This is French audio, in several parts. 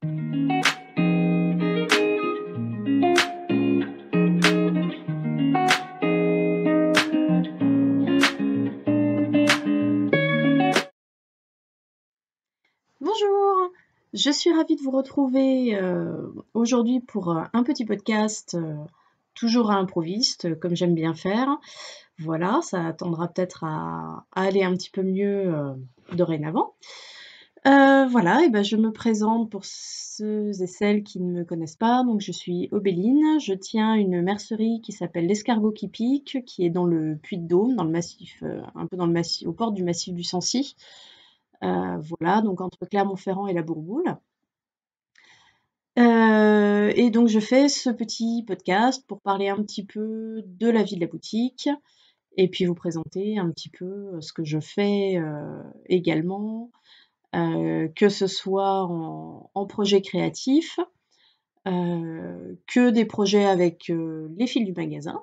Bonjour, je suis ravie de vous retrouver aujourd'hui pour un petit podcast toujours à improviste, comme j'aime bien faire. Voilà, ça tendra peut-être à aller un petit peu mieux dorénavant. Voilà, et ben je me présente pour ceux et celles qui ne me connaissent pas. Donc je suis Obéline, je tiens une mercerie qui s'appelle l'Escargot qui pique, qui est dans le Puy-de-Dôme, dans le massif, un peu dans le massif, aux portes du massif du Sancy. Voilà, donc entre Clermont-Ferrand et la Bourboule. Et donc je fais ce petit podcast pour parler un petit peu de la vie de la boutique et puis vous présenter un petit peu ce que je fais également, que ce soit en projet créatif, que des projets avec les fils du magasin.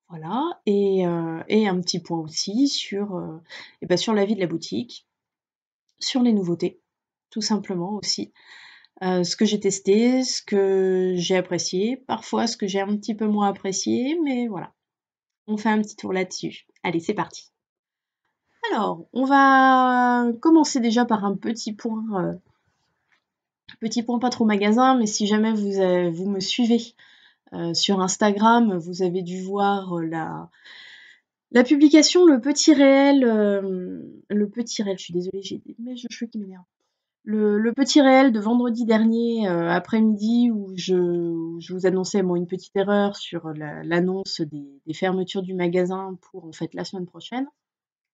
Voilà, et un petit point aussi sur, sur la vie de la boutique, sur les nouveautés, tout simplement aussi. Ce que j'ai testé, ce que j'ai apprécié, parfois ce que j'ai un petit peu moins apprécié, mais voilà, on fait un petit tour là-dessus. Allez, c'est parti. Alors, on va commencer déjà par un petit point pas trop magasin, mais si jamais vous me suivez sur Instagram, vous avez dû voir la publication, le petit réel, je suis désolée, j'ai des mèches de cheveux qui m'énervent. Le petit réel de vendredi dernier après-midi où je vous annonçais une petite erreur sur l'annonce des fermetures du magasin pour en fait la semaine prochaine.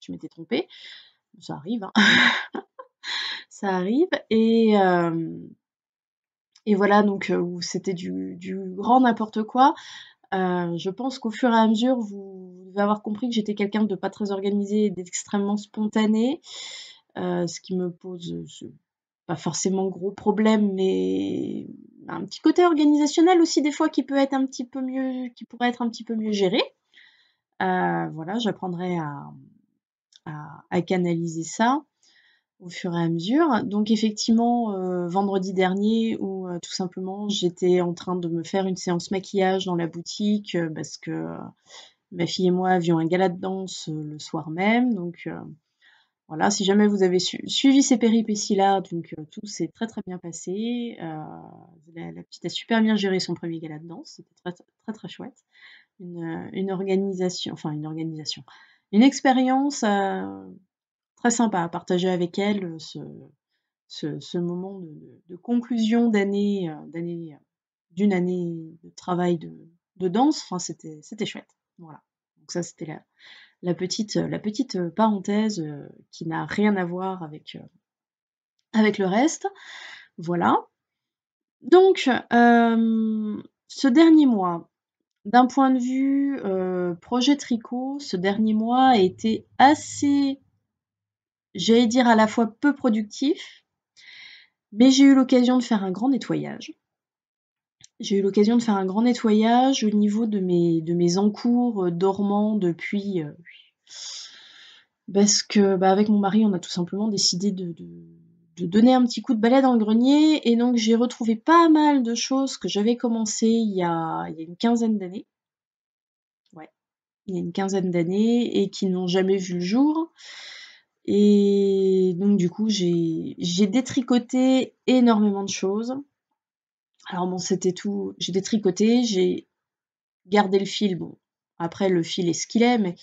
Je m'étais trompée. Ça arrive, hein. Ça arrive. Et voilà, donc où c'était du grand n'importe quoi. Je pense qu'au fur et à mesure, vous devez avoir compris que j'étais quelqu'un de pas très organisé et d'extrêmement spontané, ce qui me pose pas forcément gros problème, mais un petit côté organisationnel aussi des fois qui pourrait être un petit peu mieux géré. Voilà, j'apprendrai à canaliser ça au fur et à mesure. Donc effectivement, vendredi dernier où tout simplement j'étais en train de me faire une séance maquillage dans la boutique parce que ma fille et moi avions un gala de danse le soir même. Donc voilà, si jamais vous avez suivi ces péripéties-là, donc tout s'est très très bien passé. La petite a super bien géré son premier gala de danse, c'était très très très chouette. Une expérience très sympa à partager avec elle, ce moment de conclusion d'une année de travail de danse. Enfin, c'était chouette. Voilà. Donc ça, c'était la petite parenthèse qui n'a rien à voir avec le reste. Voilà. Donc, ce dernier mois, d'un point de vue projet tricot, ce dernier mois a été assez, j'allais dire à la fois peu productif, mais j'ai eu l'occasion de faire un grand nettoyage. J'ai eu l'occasion de faire un grand nettoyage au niveau de mes encours dormants depuis... parce que avec mon mari, on a tout simplement décidé de donner un petit coup de balai dans le grenier, et donc j'ai retrouvé pas mal de choses que j'avais commencé il y a une quinzaine d'années. Ouais, il y a une quinzaine d'années, et qui n'ont jamais vu le jour. Et donc du coup, j'ai détricoté énormément de choses. Alors bon, c'était tout. J'ai détricoté, j'ai gardé le fil. Bon, après le fil est ce qu'il est, mais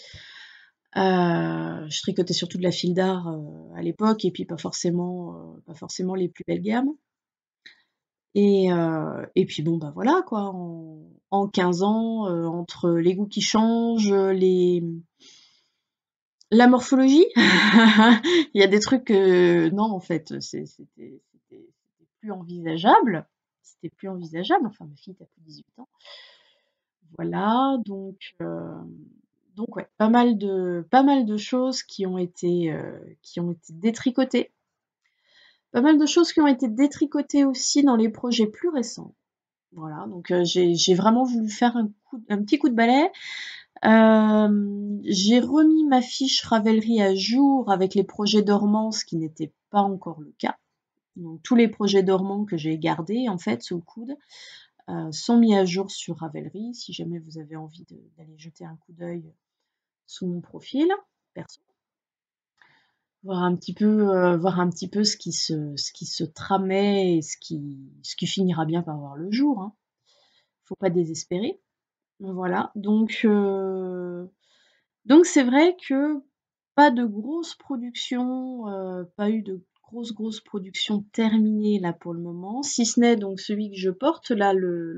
je tricotais surtout de la fil d'art à l'époque, et puis pas forcément les plus belles gammes. Et puis bon, voilà quoi, en 15 ans, entre les goûts qui changent, la morphologie, il y a des trucs que non, en fait, c'était plus envisageable. C'était plus envisageable. Enfin, ma fille, tu plus 18 ans. Voilà, donc ouais, pas mal de choses qui ont été détricotées. Pas mal de choses qui ont été détricotées aussi dans les projets plus récents. Voilà, donc j'ai vraiment voulu faire un petit coup de balai. J'ai remis ma fiche Ravelry à jour avec les projets dormants, ce qui n'était pas encore le cas. Donc, tous les projets dormants que j'ai gardés, en fait, sous le coude, sont mis à jour sur Ravelry, si jamais vous avez envie d'aller jeter un coup d'œil sous mon profil perso. Voir un petit peu ce qui se tramait et ce qui finira bien par voir le jour, hein. Faut pas désespérer. Voilà, donc c'est vrai que pas de grosses productions, pas eu de grosses productions terminées là pour le moment, si ce n'est donc celui que je porte là,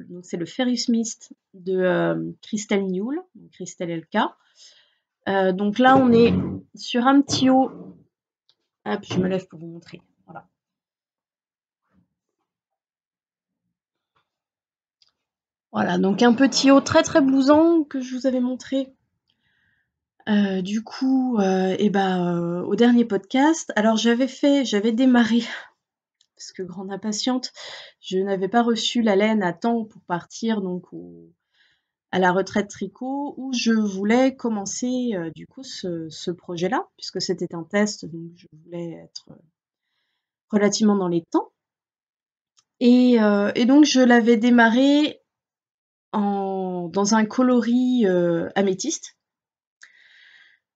donc c'est le Ferris Mist de Crystal Newell, donc Crystal LK. Donc là on est sur un petit haut. Hop, je me lève pour vous montrer. Voilà. Voilà, donc un petit haut très très blousant que je vous avais montré. Du coup, au dernier podcast, alors j'avais démarré, parce que grande impatiente, je n'avais pas reçu la laine à temps pour partir donc à la retraite tricot, où je voulais commencer du coup ce projet-là, puisque c'était un test, donc je voulais être relativement dans les temps. Et donc je l'avais démarré dans un coloris améthyste.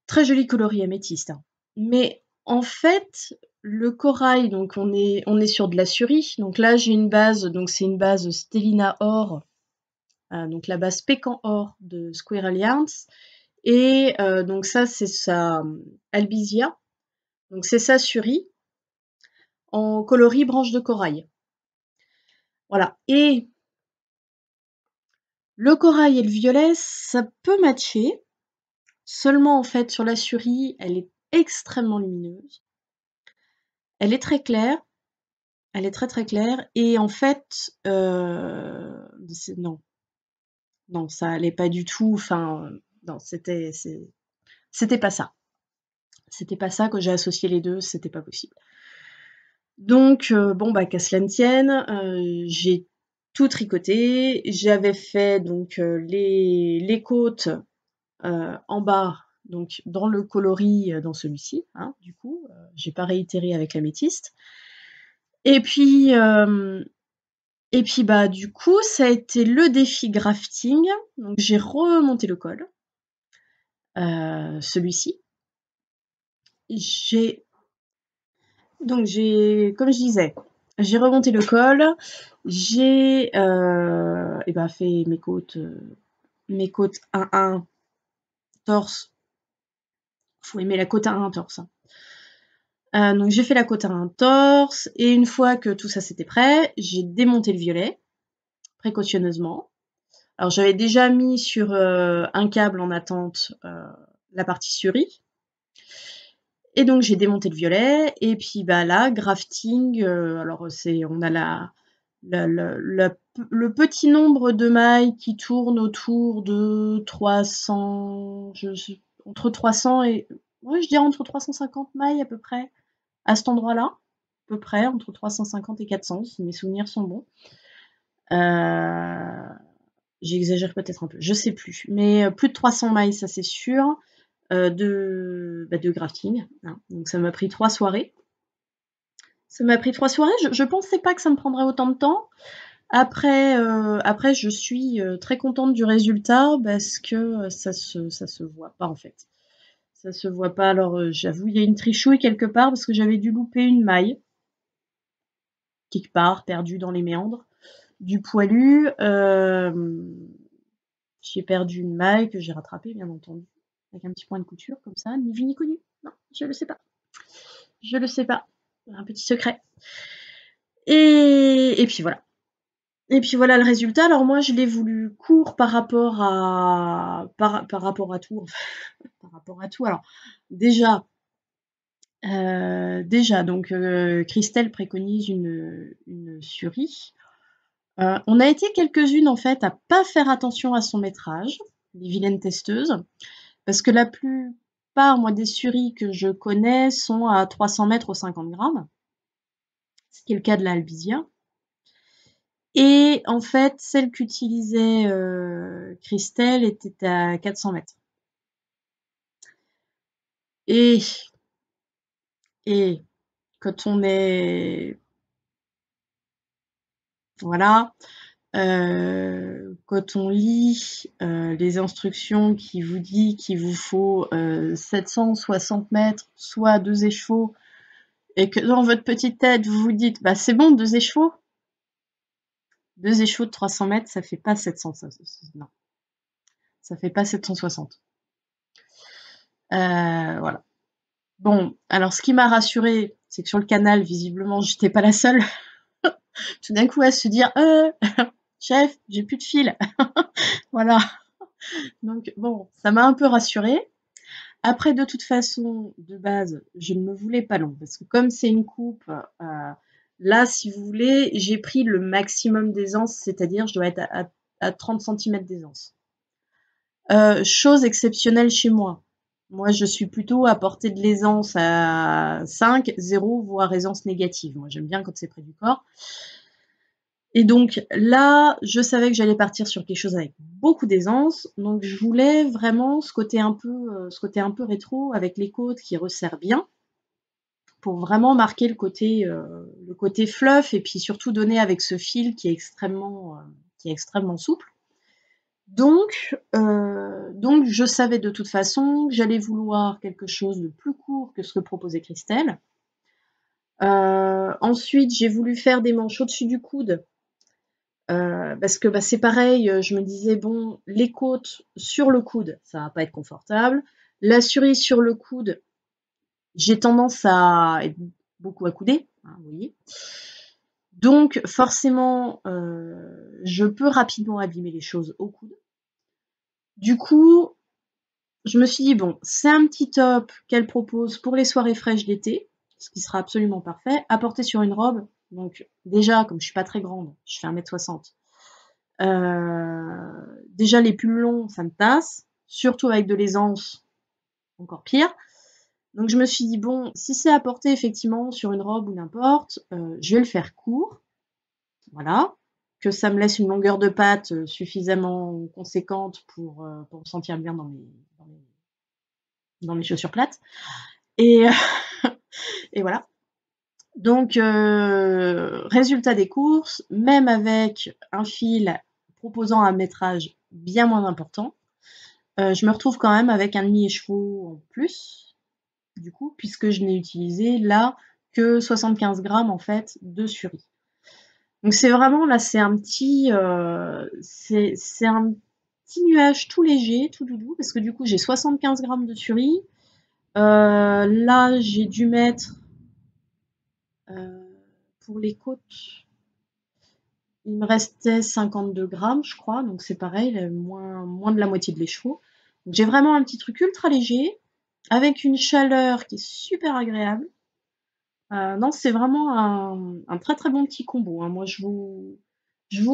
Très joli coloris améthyste, hein. Mais en fait, le corail, donc on est sur de la surie. Donc là, j'ai une base, donc c'est une base Stellina Or, donc la base Pécan Or de Squirrel Yarns. Et donc ça, c'est sa Albizia. Donc c'est sa surie en coloris branche de corail. Voilà. Et le corail et le violet, ça peut matcher. Seulement, en fait, sur la surie, elle est extrêmement lumineuse. Elle est très claire. Elle est très très claire. Et en fait, non. Non, ça allait pas du tout. Enfin, non, c'était pas ça. C'était pas ça, que j'ai associé les deux, c'était pas possible. Donc, qu'à cela ne tienne, j'ai tout tricoté. J'avais fait donc les côtes en bas, donc dans le coloris, dans celui-ci, hein, du coup, j'ai pas réitéré avec l'améthyste. Et puis, du coup, ça a été le défi grafting. Donc, j'ai remonté le col, celui-ci. Comme je disais, j'ai remonté le col. J'ai fait mes côtes 1-1 torse. Faut aimer la côte 1-1 torse, hein. Donc j'ai fait la côte 1-1 torse, et une fois que tout ça c'était prêt, j'ai démonté le violet précautionneusement. Alors j'avais déjà mis sur un câble en attente la partie surie. Et donc j'ai démonté le violet, et puis là, grafting, alors on a le petit nombre de mailles qui tournent autour de 300, entre 300 et, ouais, je dirais entre 350 mailles à peu près, à cet endroit-là, à peu près, entre 350 et 400, si mes souvenirs sont bons. J'exagère peut-être un peu, je sais plus, mais plus de 300 mailles, ça c'est sûr, de grafting, hein. Donc ça m'a pris 3 soirées. Je pensais pas que ça me prendrait autant de temps. Après, je suis très contente du résultat, parce que ça se voit pas en fait. Ça se voit pas. Alors j'avoue, il y a une trichouille quelque part, parce que j'avais dû louper une maille quelque part, perdue dans les méandres du poilu. J'ai perdu une maille que j'ai rattrapée, bien entendu, avec un petit point de couture comme ça, ni vu ni connu. Non, je le sais pas. Je le sais pas. Un petit secret. Et puis voilà. Et puis voilà le résultat. Alors moi, je l'ai voulu court par rapport à tout. Par rapport à tout. Alors déjà, donc Christelle préconise une surie. On a été quelques-unes en fait à pas faire attention à son métrage, les vilaines testeuses, parce que la plupart, moi, des suries que je connais sont à 300 mètres au 50 grammes, ce qui est le cas de la Albizia. Et en fait, celle qu'utilisait Christelle était à 400 mètres. Et quand on est Voilà. Quand on lit les instructions qui vous dit qu'il vous faut 760 mètres, soit 2 écheveaux, et que dans votre petite tête, vous vous dites, bah c'est bon, 2 écheveaux. 2 écheveaux de 300 mètres, ça fait pas 700, non, ça fait pas 760. Voilà. Bon, alors ce qui m'a rassurée, c'est que sur le canal, visiblement, j'étais pas la seule. Tout d'un coup, à se dire, chef, j'ai plus de fil. Voilà. Donc bon, ça m'a un peu rassurée. Après, de toute façon, de base, je ne me voulais pas long, parce que comme c'est une coupe, là, si vous voulez, j'ai pris le maximum d'aisance, c'est-à-dire je dois être à 30 cm d'aisance. Chose exceptionnelle chez moi. Moi, je suis plutôt à portée de l'aisance à 5, 0, voire aisance négative. Moi, j'aime bien quand c'est près du corps. Et donc là, je savais que j'allais partir sur quelque chose avec beaucoup d'aisance, donc je voulais vraiment ce côté un peu rétro avec les côtes qui resserrent bien, pour vraiment marquer le côté fluff et puis surtout donner avec ce fil qui est extrêmement souple. Donc je savais de toute façon que j'allais vouloir quelque chose de plus court que ce que proposait Christelle. Ensuite, j'ai voulu faire des manches au-dessus du coude. Parce que c'est pareil, je me disais, bon, les côtes sur le coude, ça va pas être confortable. La cerise sur le coude, j'ai tendance à être beaucoup accoudée, hein, vous voyez. Donc forcément, je peux rapidement abîmer les choses au coude. Du coup, je me suis dit, bon, c'est un petit top qu'elle propose pour les soirées fraîches d'été, ce qui sera absolument parfait, à porter sur une robe. Donc déjà, comme je suis pas très grande, je fais 1m60. Déjà les pulls longs, ça me tasse, surtout avec de l'aisance, encore pire. Donc je me suis dit, bon, si c'est à porter effectivement sur une robe ou n'importe, je vais le faire court, voilà, que ça me laisse une longueur de patte suffisamment conséquente pour me sentir bien dans mes chaussures plates. Et, et voilà. Donc, résultat des courses, même avec un fil proposant un métrage bien moins important, je me retrouve quand même avec un demi-écheveau en plus, du coup, puisque je n'ai utilisé là que 75 grammes en fait de suri. Donc c'est vraiment là, c'est un petit nuage tout léger, tout doudou, parce que du coup j'ai 75 grammes de suri. Là j'ai dû mettre pour les côtes, il me restait 52 grammes, je crois, donc c'est pareil, moins de la moitié de l'écheveau. Donc j'ai vraiment un petit truc ultra léger, avec une chaleur qui est super agréable. Non, c'est vraiment un très très bon petit combo, hein. Moi, je vous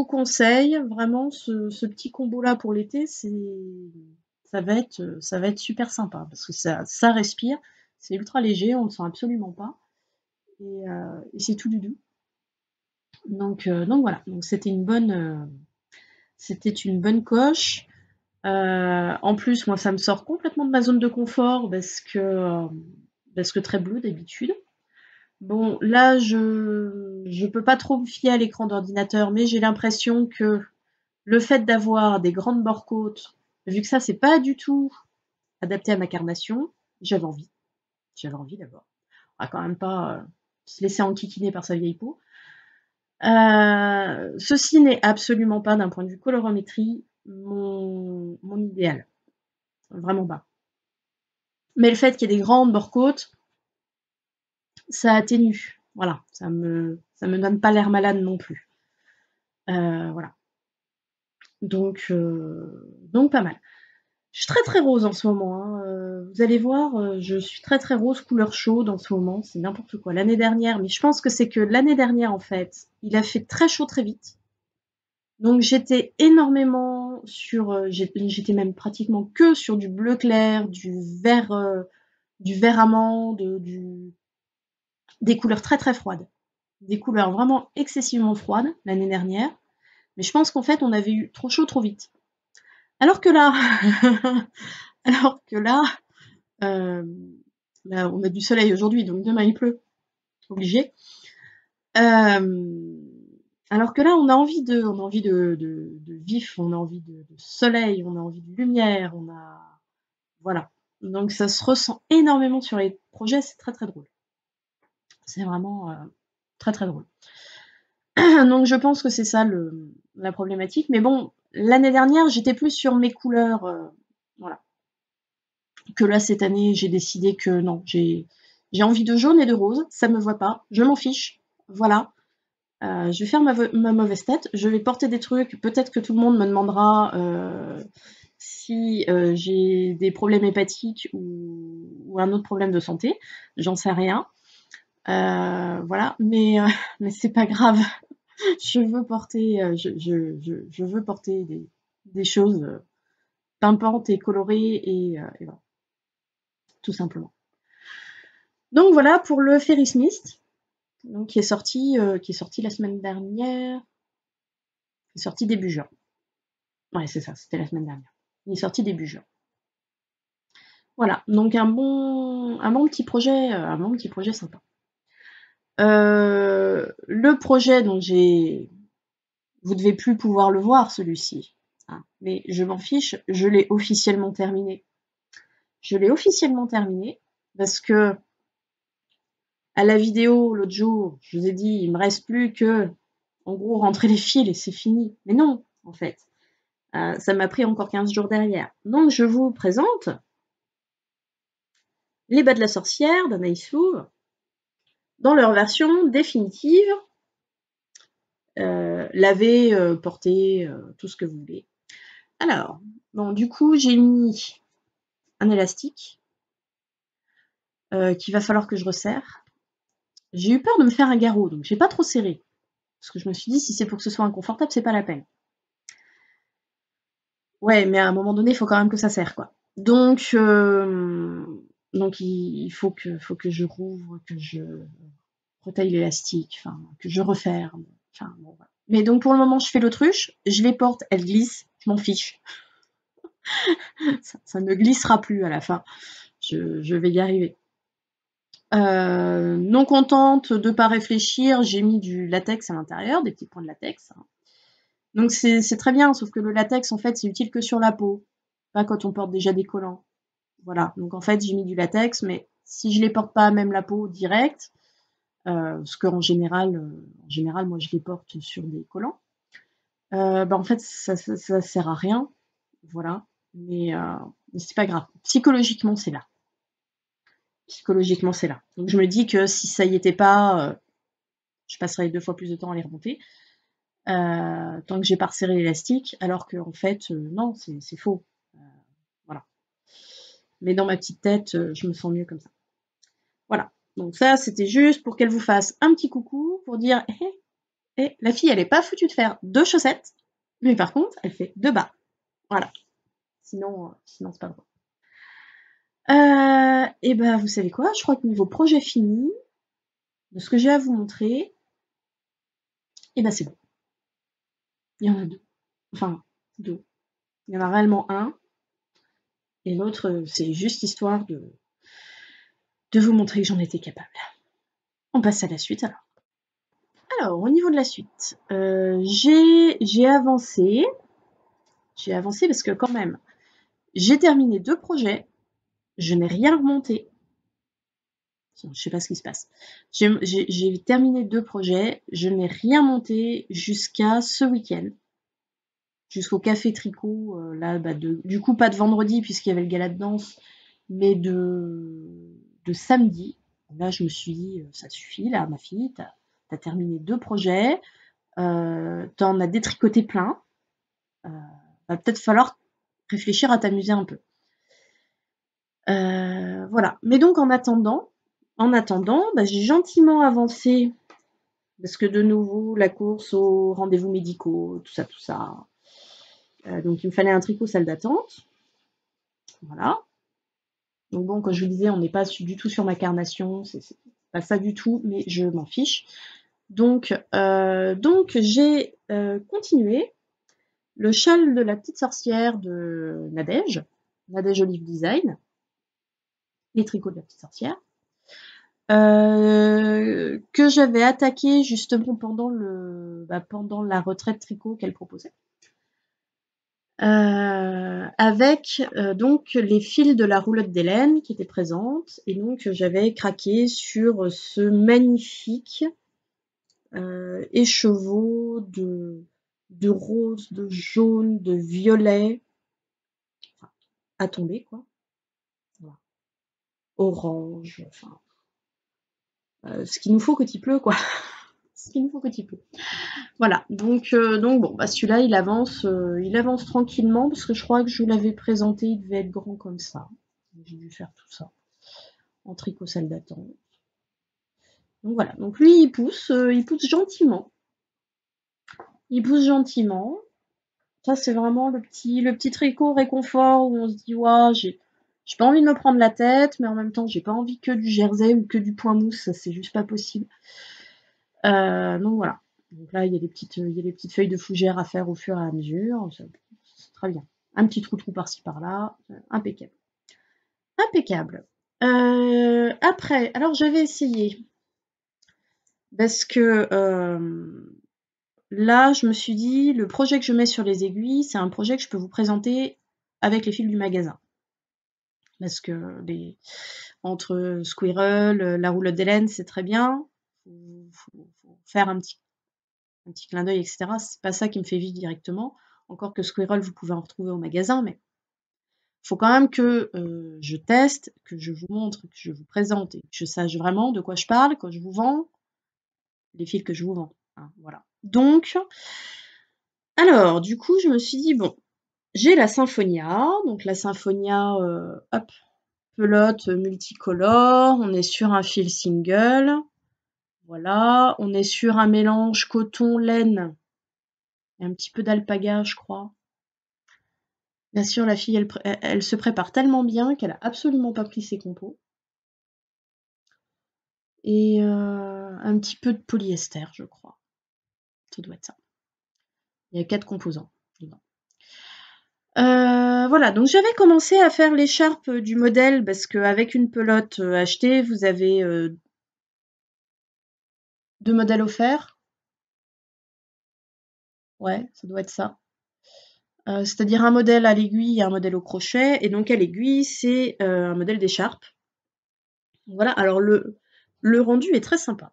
conseille vraiment ce petit combo-là pour l'été, ça va être super sympa, parce que ça respire, c'est ultra léger, on ne le sent absolument pas, et c'est tout doudou. Donc voilà, donc c'était une bonne coche. En plus, moi, ça me sort complètement de ma zone de confort parce que très bleu d'habitude. Bon, là, je peux pas trop me fier à l'écran d'ordinateur, mais j'ai l'impression que le fait d'avoir des grandes bords-côtes, vu que ça, c'est pas du tout adapté à ma carnation, j'avais envie. J'avais envie d'abord. On va quand même pas se laisser enquiquiner par sa vieille peau. Ceci n'est absolument pas, d'un point de vue colorimétrie, mon idéal. Vraiment pas. Mais le fait qu'il y ait des grandes bords-côtes, ça atténue. Voilà, ça me donne pas l'air malade non plus. Voilà. Donc pas mal. Je suis très très rose en ce moment, hein. Vous allez voir, je suis très très rose, couleur chaude en ce moment, c'est n'importe quoi. L'année dernière, mais je pense que c'est que l'année dernière en fait, il a fait très chaud très vite. Donc j'étais énormément sur, j'étais même pratiquement que sur du bleu clair, du vert amande, des couleurs très très froides. Des couleurs vraiment excessivement froides l'année dernière. Mais je pense qu'en fait, on avait eu trop chaud trop vite. Alors que là, là, on a du soleil aujourd'hui, donc demain il pleut, obligé. Alors que là, on a envie de vif, on a envie de soleil, on a envie de lumière, voilà. Donc ça se ressent énormément sur les projets, c'est très, très drôle. C'est vraiment, très, très drôle. Donc je pense que c'est ça la problématique. Mais bon, l'année dernière, j'étais plus sur mes couleurs, voilà. Que là, cette année, j'ai décidé que non, j'ai envie de jaune et de rose, ça me voit pas, je m'en fiche, voilà. Je vais faire ma mauvaise tête, je vais porter des trucs, peut-être que tout le monde me demandera si j'ai des problèmes hépatiques ou un autre problème de santé, j'en sais rien. Voilà, mais c'est pas grave. Je veux porter, je veux porter des choses pimpantes et colorées et voilà, tout simplement. Donc voilà pour le Ferris Mist, donc qui est sorti la semaine dernière, qui est sorti début juin. Ouais, c'est ça, c'était la semaine dernière. Il est sorti début juin. Voilà, donc un bon petit projet sympa. Le projet dont vous devez plus pouvoir le voir celui-ci, hein, mais je m'en fiche, je l'ai officiellement terminé. Je l'ai officiellement terminé parce que à la vidéo l'autre jour, je vous ai dit il me reste plus que en gros rentrer les fils et c'est fini. Mais non, en fait. Ça m'a pris encore 15 jours derrière. Donc je vous présente Les Bas de la Sorcière d'Anaïs Louve dans leur version définitive, lavée, portée, tout ce que vous voulez. Alors, bon, du coup, j'ai mis un élastique qu'il va falloir que je resserre. J'ai eu peur de me faire un garrot, donc j'ai pas trop serré. Parce que je me suis dit, si c'est pour que ce soit inconfortable, c'est pas la peine. Ouais, mais à un moment donné, il faut quand même que ça serre, quoi. Donc il faut que je rouvre, que je retaille l'élastique, enfin, que je referme. Enfin, bon, voilà. Mais donc pour le moment, je fais l'autruche, je les porte, elles glissent, je m'en fiche. Ça ne glissera plus à la fin. Je vais y arriver. Non contente de pas réfléchir, j'ai mis du latex à l'intérieur, des petits points de latex. Donc c'est très bien, sauf que le latex, en fait, c'est utile que sur la peau, pas quand on porte déjà des collants. Voilà, donc en fait, j'ai mis du latex, mais si je les porte pas à même la peau direct, parce qu'en général, moi, je les porte sur des collants, en fait, ça sert à rien, voilà. Mais c'est pas grave. Psychologiquement, c'est là. Psychologiquement, c'est là. Donc je me dis que si ça y était pas, je passerais 2 fois plus de temps à les remonter, tant que j'ai pas resserré l'élastique, alors que en fait, non, c'est faux. Voilà. Mais dans ma petite tête, je me sens mieux comme ça. Voilà. Donc ça, c'était juste pour qu'elle vous fasse un petit coucou, pour dire la fille, elle est pas foutue de faire 2 chaussettes, mais par contre, elle fait 2 bas. Voilà. Sinon, c'est pas drôle. Et ben, vous savez quoi? Je crois que niveau projet fini, de ce que j'ai à vous montrer, et ben c'est bon. Il y en a 2. Enfin, 2. Il y en a réellement un. Et l'autre, c'est juste histoire de vous montrer que j'en étais capable. On passe à la suite alors. Alors, au niveau de la suite, j'ai avancé. J'ai avancé parce que quand même, j'ai terminé 2 projets. Je n'ai rien remonté. Je sais pas ce qui se passe. J'ai terminé 2 projets. Je n'ai rien monté jusqu'à ce week-end. Jusqu'au café tricot. Là, du coup, pas de vendredi puisqu'il y avait le gala de danse, mais de samedi. Là, je me suis dit, ça suffit, là, ma fille, t'as terminé 2 projets, t'en as détricoté plein, va peut-être falloir réfléchir à t'amuser un peu. Voilà. Mais donc, en attendant, j'ai gentiment avancé, parce que de nouveau, la course aux rendez-vous médicaux, tout ça. Donc, il me fallait un tricot salle d'attente. Voilà. Donc bon, comme je vous disais, on n'est pas du tout sur ma carnation, c'est pas ça du tout, mais je m'en fiche. Donc j'ai continué le châle de la petite sorcière de Nadège Olive Design, les tricots de la petite sorcière. que j'avais attaqué justement pendant la retraite tricot qu'elle proposait. Avec donc les fils de la roulotte d'Hélène qui étaient présentes, et donc j'avais craqué sur ce magnifique écheveau de rose, de jaune, de violet, à tomber quoi, voilà. Orange, enfin ce qu'il nous faut quand il pleut quoi. Ce qu'il nous faut quand il pleut. Voilà, donc bon, bah celui-là il avance tranquillement parce que je crois que je vous l'avais présenté, il devait être grand comme ça. J'ai dû faire tout ça en tricot salle d'attente. Donc voilà, donc lui il pousse gentiment. Il pousse gentiment. Ça c'est vraiment le petit tricot réconfort où on se dit ouais, j'ai pas envie de me prendre la tête, mais en même temps j'ai pas envie que du jersey ou que du point mousse, ça c'est juste pas possible. Donc voilà. Donc là il y a des petites feuilles de fougère à faire au fur et à mesure, c'est très bien. Un petit trou par-ci par-là, impeccable. Impeccable. Après, alors j'avais essayé parce que là, je me suis dit, le projet que je mets sur les aiguilles, c'est un projet que je peux vous présenter avec les fils du magasin. Parce que entre Squirrel, la roulotte d'Hélène, c'est très bien. Faut faire un petit clin d'œil, etc. C'est pas ça qui me fait vivre directement. Encore que Squirrel, vous pouvez en retrouver au magasin, mais il faut quand même que je teste, que je vous montre, que je vous présente et que je sache vraiment de quoi je parle quand je vous vends les fils que je vous vends. Hein, voilà. Donc, alors, du coup, je me suis dit, bon, j'ai la Symphonia, donc la Symphonia, hop, pelote multicolore, on est sur un fil single, voilà, on est sur un mélange coton-laine et un petit peu d'alpaga, je crois. Bien sûr, la fille, elle se prépare tellement bien qu'elle a absolument pas pris ses compos. Et un petit peu de polyester, je crois. Ça doit être ça. Il y a 4 composants dedans. Voilà, donc j'avais commencé à faire l'écharpe du modèle parce qu'avec une pelote achetée, vous avez 2 modèles offerts. Ouais, ça doit être ça. C'est-à-dire un modèle à l'aiguille et un modèle au crochet. Et donc à l'aiguille, c'est un modèle d'écharpe. Voilà, alors le rendu est très sympa.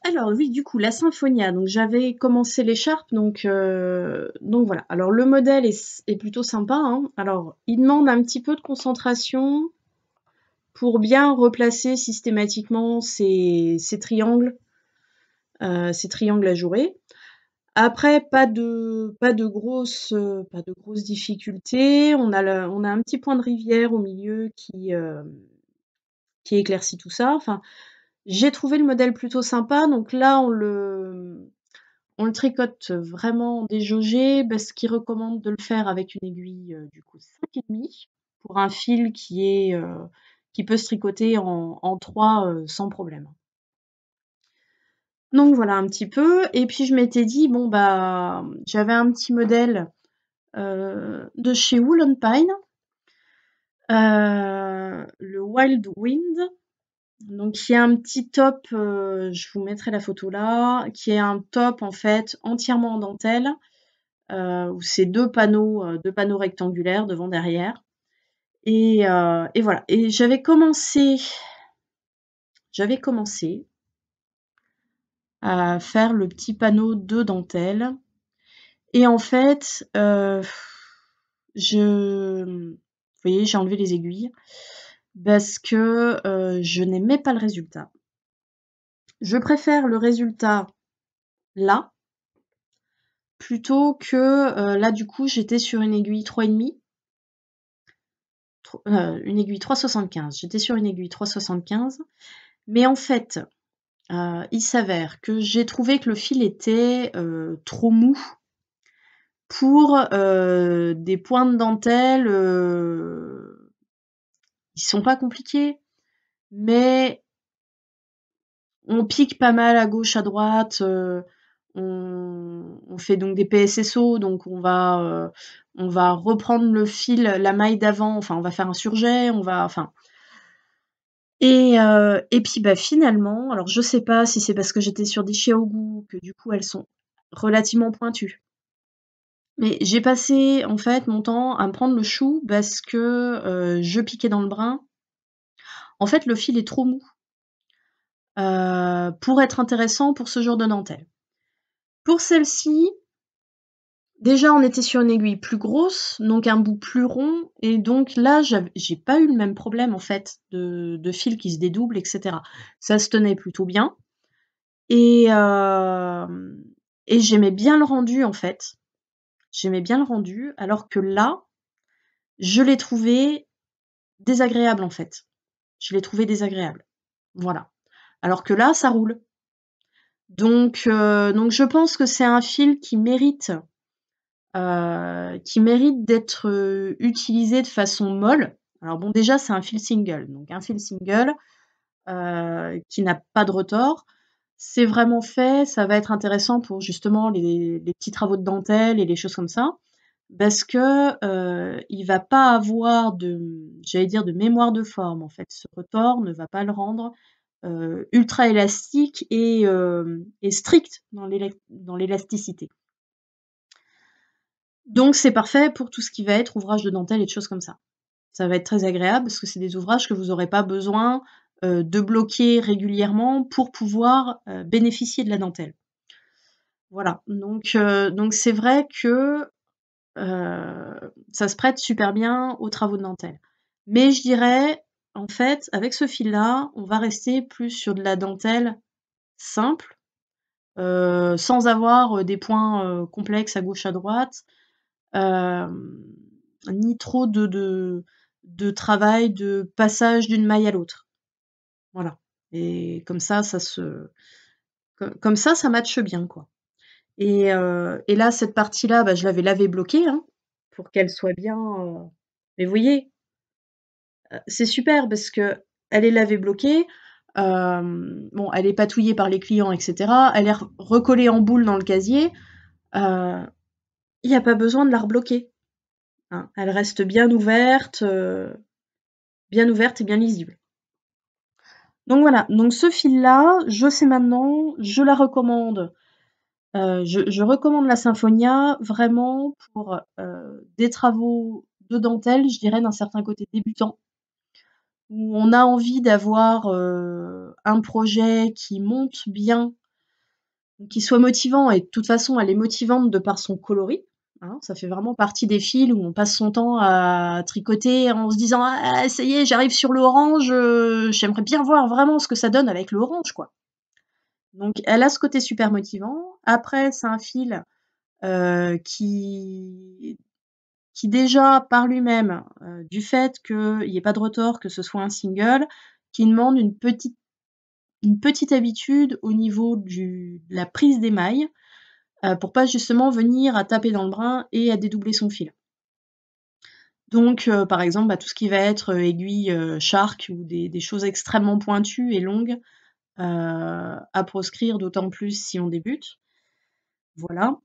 Alors oui, du coup, la Symphonia, donc j'avais commencé l'écharpe, donc voilà. Alors le modèle est plutôt sympa, hein. Alors, il demande un petit peu de concentration pour bien replacer systématiquement ces triangles ajourés. Après, pas de grosses difficultés. On a un petit point de rivière au milieu qui éclaircit tout ça. Enfin, j'ai trouvé le modèle plutôt sympa, donc là on le tricote vraiment déjaugé, parce qu'il recommande de le faire avec une aiguille du coup 5,5 pour un fil qui peut se tricoter en 3 sans problème. Donc voilà un petit peu, et puis je m'étais dit bon bah j'avais un petit modèle de chez Wool & Pine, le Wild Wind, donc qui est un petit top, je vous mettrai la photo là, qui est un top en fait entièrement en dentelle, où c'est 2 panneaux rectangulaires devant derrière, et voilà. Et j'avais commencé à faire le petit panneau de dentelle, et en fait vous voyez, j'ai enlevé les aiguilles parce que je n'aimais pas le résultat. Je préfère le résultat là, plutôt que là du coup j'étais sur une aiguille 3,5, une aiguille 3,75. J'étais sur une aiguille 3,75, mais en fait il s'avère que j'ai trouvé que le fil était trop mou pour des points de dentelle. Ils sont pas compliqués, mais on pique pas mal à gauche, à droite. On fait donc des PSSO, donc on va reprendre le fil, la maille d'avant, enfin on va faire un surjet, enfin Et puis, bah, finalement, alors je sais pas si c'est parce que j'étais sur des Xiaogu que du coup elles sont relativement pointues. Mais j'ai passé en fait mon temps à me prendre le chou parce que, je piquais dans le brin. En fait, le fil est trop mou, pour être intéressant pour ce genre de dentelle. Pour celle-ci, déjà on était sur une aiguille plus grosse, donc un bout plus rond et donc là j'ai pas eu le même problème en fait de fil qui se dédouble et cetera. Ça se tenait plutôt bien et hem et j'aimais bien le rendu en fait. J'aimais bien le rendu alors que là, je l'ai trouvé désagréable en fait. Je l'ai trouvé désagréable. Voilà. Alors que là, ça roule. Donc je pense que c'est un fil qui mérite d'être, utilisé de façon molle. Alors bon, déjà, c'est un fil single, donc un fil single, qui n'a pas de retors. C'est vraiment fait, ça va être intéressant pour justement les petits travaux de dentelle et les choses comme ça, parce que, il va pas avoir j'allais dire de mémoire de forme, en fait. Ce retort ne va pas le rendre, ultra élastique et strict dans l'élasticité. Donc c'est parfait pour tout ce qui va être ouvrage de dentelle et de choses comme ça. Ça va être très agréable parce que c'est des ouvrages que vous n'aurez pas besoin, de bloquer régulièrement pour pouvoir, bénéficier de la dentelle. Voilà, donc c'est vrai que, ça se prête super bien aux travaux de dentelle. Mais je dirais, en fait, avec ce fil-là, on va rester plus sur de la dentelle simple, sans avoir, des points, complexes à gauche, à droite. Hem, Ni trop de travail, de passage d'une maille à l'autre. Voilà et comme ça matche bien, quoi et là, cette partie-là, bah, je l'avais lavée bloquée, hein, pour qu'elle soit bien, mais vous voyez, c'est super parce qu'elle est lavée bloquée, bon, elle est patouillée par les clients et cetera, elle est recollée en boule dans le casier, il y a pas besoin de la rebloquer, hein. Elle reste bien ouverte et bien lisible. Donc voilà, donc ce fil-là, je sais maintenant, je la recommande. Je recommande la Symphonia vraiment pour, des travaux de dentelle, je dirais d'un certain côté débutant, où on a envie d'avoir, un projet qui monte bien, qui soit motivant et de toute façon elle est motivante de par son coloris, hein. Ça fait vraiment partie des fils où on passe son temps à tricoter en se disant: «Ah ça y est, j'arrive sur l'orange, j'aimerais bien voir vraiment ce que ça donne avec l'orange, quoi». Donc elle a ce côté super motivant. Après, c'est un fil, qui déjà par lui-même, du fait qu'il y ait pas de retors, que ce soit un single, qui demande une petite habitude au niveau de la prise des mailles, pour pas justement venir à taper dans le brin et à dédoubler son fil. Donc par exemple, bah, tout ce qui va être, aiguille, Shark ou des choses extrêmement pointues et longues, à proscrire, d'autant plus si on débute. Voilà.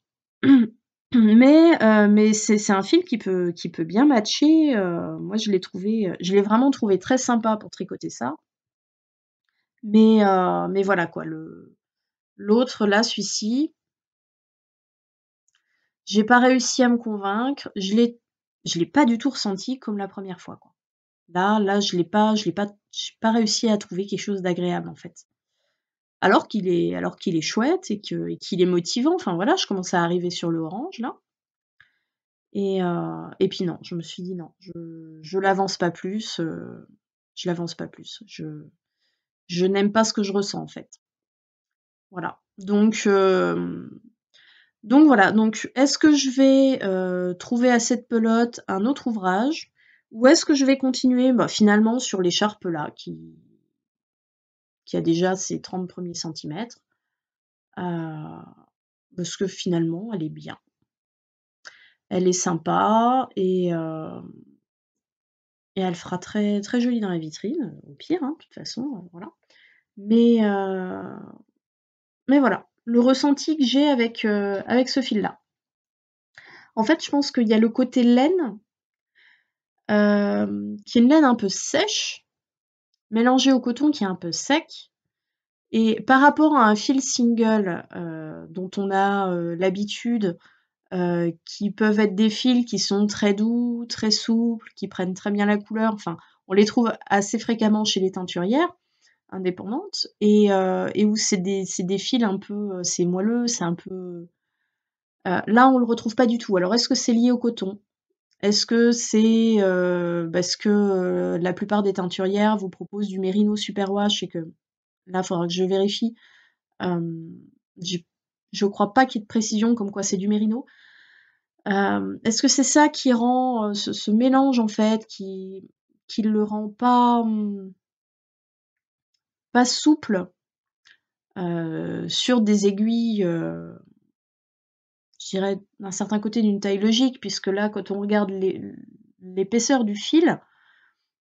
Mais c'est un fil qui peut bien matcher, moi je l'ai vraiment trouvé très sympa pour tricoter ça. Mais voilà quoi, l'autre là, celui-ci, j'ai pas réussi à me convaincre, je l'ai pas du tout ressenti comme la première fois, quoi. Là, j'ai pas réussi à trouver quelque chose d'agréable, en fait. Alors qu'il est chouette et qu'il est motivant, enfin voilà, je commence à arriver sur le orange là. Et puis non, je me suis dit: «Non, je l'avance pas plus, je l'avance pas plus. Je n'aime pas ce que je ressens, en fait». Voilà. Donc voilà, donc est-ce que je vais, trouver à cette pelote un autre ouvrage? Ou est-ce que je vais continuer, bah, finalement sur l'écharpe là qui a déjà ses 30 premiers centimètres, parce que finalement elle est bien. Elle est sympa et elle fera très très jolie dans la vitrine, au pire, hein, de toute façon, voilà. Mais heu, mais voilà, le ressenti que j'ai avec ce fil-là. En fait, je pense qu'il y a le côté laine, qui est une laine un peu sèche, mélangé au coton qui est un peu sec. Et par rapport à un fil single dont on a l'habitude, qui peuvent être des fils qui sont très doux, très souples, qui prennent très bien la couleur, enfin, on les trouve assez fréquemment chez les teinturières indépendantes, et où c'est des fils un peu, c'est moelleux, c'est un peu... là, on le retrouve pas du tout. Alors, est-ce que c'est lié au coton? Est-ce que c'est parce que la plupart des teinturières vous proposent du mérino superwash et que là, il faudra que je vérifie. J'ai- je crois pas qu'il y ait de précision comme quoi c'est du mérino. Est-ce que c'est ça qui rend ce mélange en fait, qui le rend pas, pas souple sur des aiguilles, je dirais d'un certain côté d'une taille logique, puisque là, quand on regarde l'épaisseur du fil,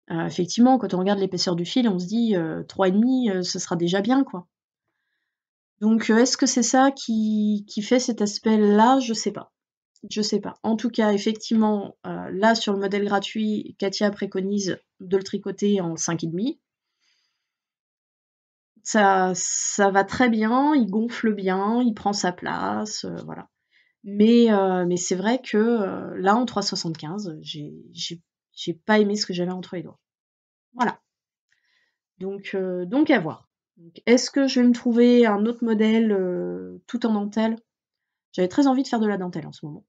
effectivement, quand on regarde l'épaisseur du fil, on se dit 3,5, ce sera déjà bien, quoi. Donc, est-ce que c'est ça qui fait cet aspect-là? Je sais pas. Je sais pas. En tout cas, effectivement, là, sur le modèle gratuit, Katia préconise de le tricoter en 5,5. Ça va très bien, il gonfle bien, il prend sa place, voilà. Mais c'est vrai que là, en 3,75, j'ai pas aimé ce que j'avais entre les doigts. Voilà. Donc à voir. Est-ce que je vais me trouver un autre modèle tout en dentelle? J'avais très envie de faire de la dentelle en ce moment.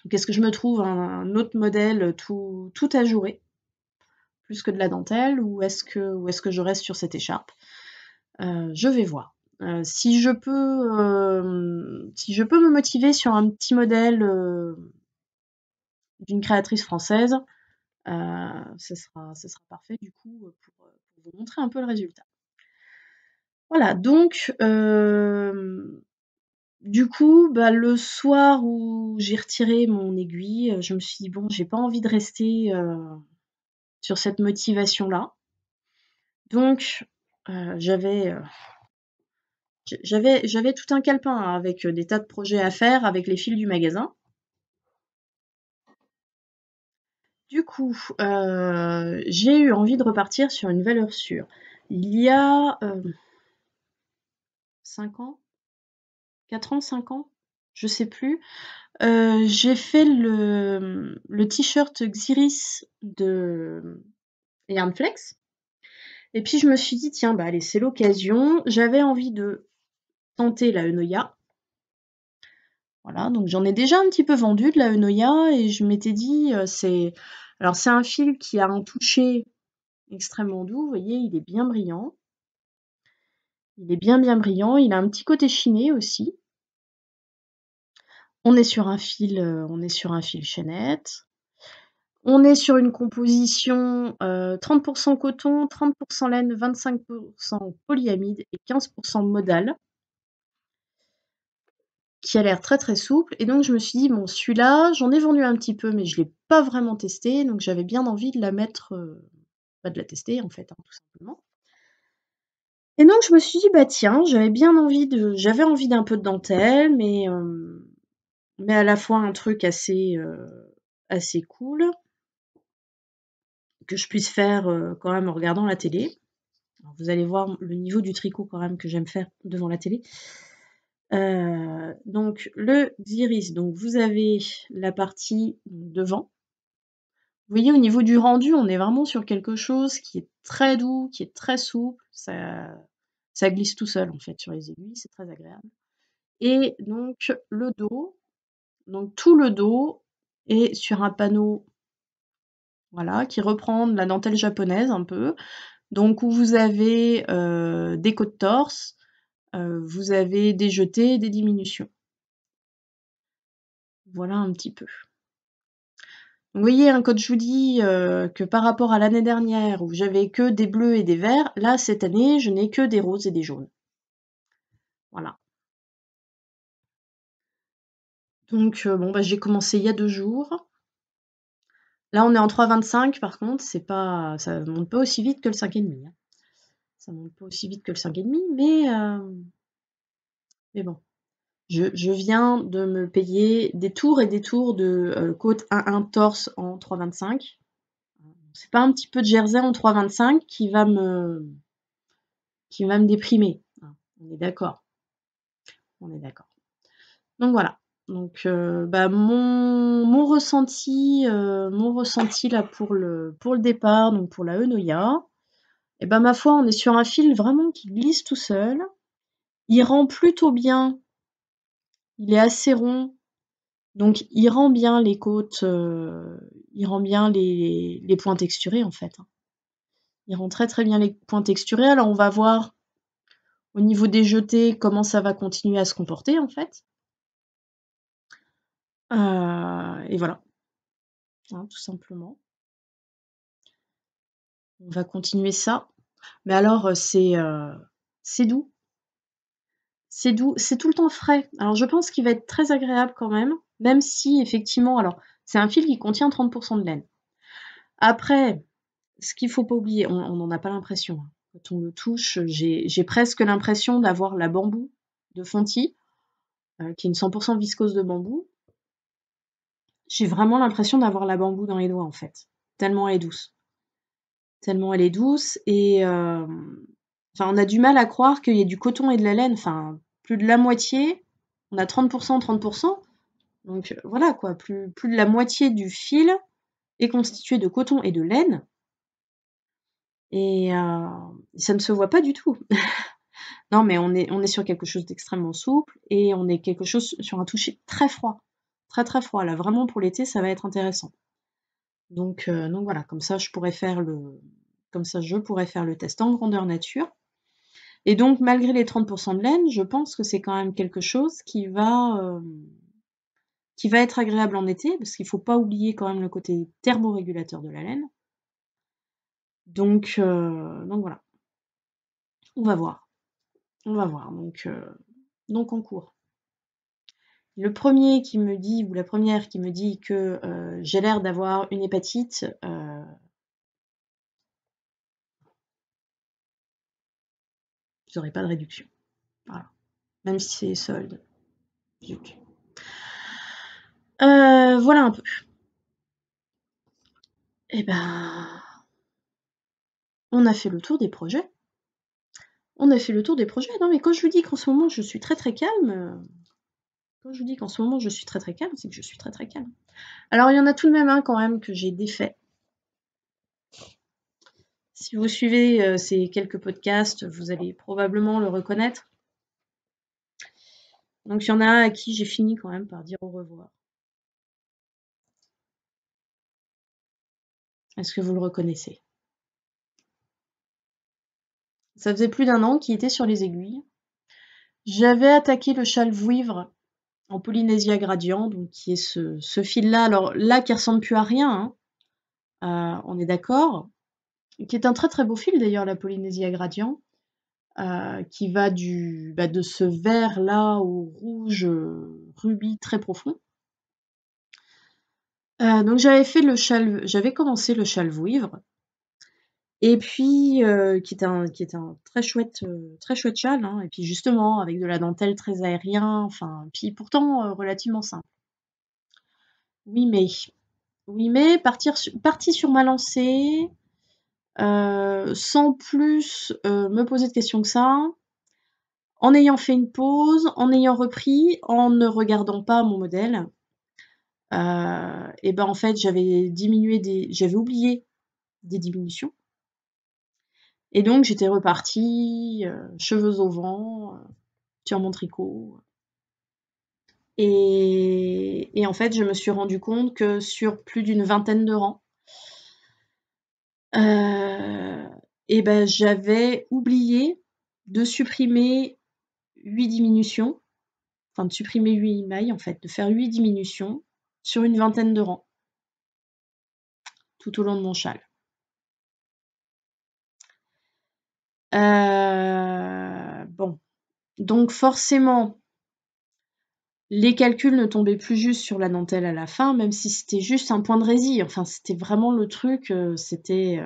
Donc est-ce que je me trouve un autre modèle tout ajouré, plus que de la dentelle, ou est-ce que je reste sur cette écharpe? Je vais voir. Si je peux me motiver sur un petit modèle d'une créatrice française, ce sera parfait du coup pour vous montrer un peu le résultat. Voilà, donc du coup, bah, le soir où j'ai retiré mon aiguille, je me suis dit: «Bon, j'ai pas envie de rester sur cette motivation-là». Donc j'avais j'avais tout un calepin avec des tas de projets à faire avec les fils du magasin. Du coup, j'ai eu envie de repartir sur une valeur sûre. Il y a 5 ans, 4 ans, 5 ans, je sais plus, j'ai fait le t-shirt Xiris de Yarn Flex. Et puis je me suis dit, tiens, bah allez, c'est l'occasion. J'avais envie de tenter la Eunoia. Voilà, donc j'en ai déjà un petit peu vendu de la Eunoia et je m'étais dit, alors c'est un fil qui a un toucher extrêmement doux, vous voyez, il est bien brillant. Il est bien brillant, il a un petit côté chiné aussi. On est sur un fil chaînette. On est sur une composition 30% coton, 30% laine, 25% polyamide et 15% modal, qui a l'air très très souple. Et donc je me suis dit, bon, celui-là, j'en ai vendu un petit peu, mais je ne l'ai pas vraiment testé, donc j'avais bien envie de la mettre, de la tester en fait, hein, tout simplement. Et donc je me suis dit, bah tiens, j'avais envie d'un peu de dentelle, mais à la fois un truc assez cool, que je puisse faire quand même en regardant la télé. Alors, vous allez voir le niveau du tricot quand même que j'aime faire devant la télé. Donc le Xiris, donc vous avez la partie devant. Vous voyez, au niveau du rendu, on est vraiment sur quelque chose qui est très doux, qui est très souple. Ça glisse tout seul en fait sur les aiguilles, c'est très agréable. Et donc le dos, donc tout le dos est sur un panneau, voilà, qui reprend de la dentelle japonaise un peu. Donc où vous avez des côtes torse, vous avez des jetés, des diminutions. Voilà un petit peu. Vous voyez, hein, quand je vous dis que par rapport à l'année dernière où j'avais que des bleus et des verts, là cette année je n'ai que des roses et des jaunes. Voilà. Donc bon bah j'ai commencé il y a 2 jours. Là on est en 3,25 par contre, ça monte pas aussi vite que le 5,5, hein. Ça monte pas aussi vite que le 5,5, mais bon. Je viens de me payer des tours et des tours de côte 1-1 torse en 3,25. C'est pas un petit peu de jersey en 3,25 qui va me déprimer. On est d'accord. On est d'accord. Donc voilà. Donc mon ressenti là pour le départ, donc pour la Eunoia, et ben ma foi, on est sur un fil vraiment qui glisse tout seul. Il rend plutôt bien. Il est assez rond. Donc il rend bien les côtes, il rend bien les points texturés en fait. Il rend très très bien les points texturés. Alors on va voir au niveau des jetés comment ça va continuer à se comporter en fait. Et voilà, tout simplement. On va continuer ça. Mais alors c'est doux. C'est doux, c'est tout le temps frais. Alors je pense qu'il va être très agréable quand même si effectivement, alors c'est un fil qui contient 30% de laine. Après, ce qu'il faut pas oublier, on n'en a pas l'impression. Quand on le touche, j'ai presque l'impression d'avoir la bambou de Fonty, qui est une 100% viscose de bambou. J'ai vraiment l'impression d'avoir la bambou dans les doigts en fait, tellement elle est douce. Tellement elle est douce et on a du mal à croire qu'il y ait du coton et de la laine, enfin plus de la moitié, on a 30%, 30%, donc voilà quoi, plus de la moitié du fil est constitué de coton et de laine, et ça ne se voit pas du tout. Non mais on est sur quelque chose d'extrêmement souple, et on est quelque chose sur un toucher très froid, très très froid, là vraiment pour l'été ça va être intéressant. Donc voilà, comme ça je pourrais faire le test en grandeur nature. Et donc, malgré les 30% de laine, je pense que c'est quand même quelque chose qui va être agréable en été, parce qu'il ne faut pas oublier quand même le côté thermorégulateur de la laine. Donc voilà. On va voir. Donc en cours. Le premier qui me dit, ou la première qui me dit que j'ai l'air d'avoir une hépatite, vous n'aurez pas de réduction. Voilà. Même si c'est solde. Zut. Voilà un peu. Eh ben, on a fait le tour des projets. Non, mais quand je vous dis qu'en ce moment je suis très très calme, c'est que je suis très très calme. Alors il y en a tout de même un quand même que j'ai défait. Si vous suivez ces quelques podcasts, vous allez probablement le reconnaître. Donc il y en a un à qui j'ai fini quand même par dire au revoir. Est-ce que vous le reconnaissez? Ça faisait plus d'1 an qu'il était sur les aiguilles. J'avais attaqué le châle vouivre en Polynésia gradient, donc qui est ce fil-là, alors là qui ressemble plus à rien, on est d'accord, qui est un très très beau fil d'ailleurs, la Polynésia gradient, qui va de ce vert là au rouge rubis très profond. Donc j'avais commencé le châle vouivre, et puis qui est un très chouette châle, et puis justement avec de la dentelle très aérien, enfin puis pourtant relativement simple. Oui mais partie sur ma lancée, sans plus me poser de questions que ça, en ayant fait une pause, en ayant repris, en ne regardant pas mon modèle, et ben en fait j'avais oublié des diminutions. Et donc j'étais repartie, cheveux au vent, sur mon tricot. Et en fait je me suis rendu compte que sur plus d'une vingtaine de rangs, et ben j'avais oublié de supprimer 8 diminutions, enfin de supprimer 8 mailles en fait, de faire 8 diminutions sur une vingtaine de rangs, tout au long de mon châle. Bon, donc forcément, les calculs ne tombaient plus juste sur la dentelle à la fin, même si c'était juste un point de résille. Enfin, c'était vraiment le truc, c'était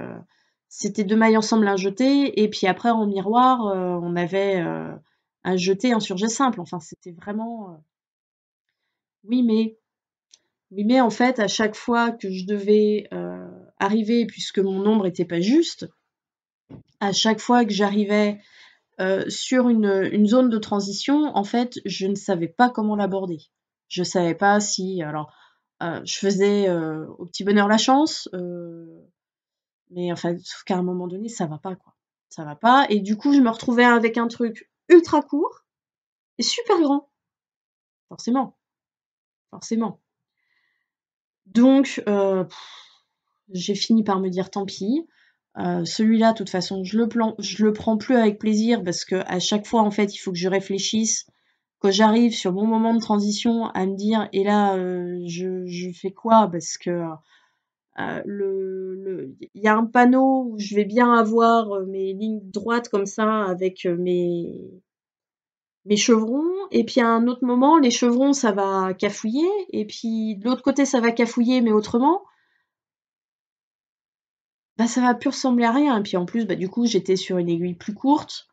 2 mailles ensemble, un jeté, et puis après en miroir, on avait un jeté en surjet simple. Enfin, c'était vraiment... Oui, mais en fait, à chaque fois que je devais arrivé, puisque mon nombre était pas juste, à chaque fois que j'arrivais sur une zone de transition, en fait, je ne savais pas comment l'aborder. Je savais pas si alors, je faisais, au petit bonheur la chance, mais enfin, sauf qu'à un moment donné, ça va pas, quoi. Ça va pas et du coup, je me retrouvais avec un truc ultra court et super grand, forcément, forcément. Donc j'ai fini par me dire: «Tant pis». Celui-là, de toute façon, je le prends plus avec plaisir parce qu'à chaque fois, en fait, il faut que je réfléchisse. Quand j'arrive sur mon moment de transition à me dire: «Et là, je fais quoi?» parce que, il y a un panneau où je vais bien avoir, mes lignes droites comme ça avec, mes chevrons et puis à un autre moment, les chevrons, ça va cafouiller et puis de l'autre côté, ça va cafouiller mais autrement. Bah, ça va plus ressembler à rien et puis en plus, bah, du coup, j'étais sur une aiguille plus courte,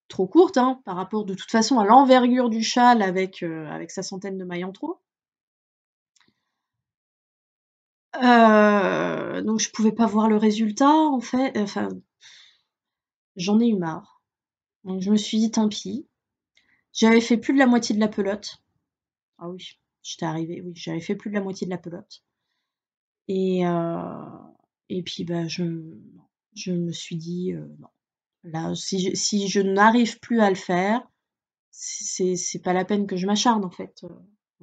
trop courte, hein, par rapport de toute façon à l'envergure du châle avec sa centaine de mailles en trop. Donc je pouvais pas voir le résultat en fait, enfin, j'en ai eu marre. Donc je me suis dit: «Tant pis». J'avais fait plus de la moitié de la pelote. Ah oui, j'étais arrivée, oui, j'avais fait plus de la moitié de la pelote et et puis, bah, je me suis dit: «Non, là, si je n'arrive plus à le faire, c'est pas la peine que je m'acharne, en fait».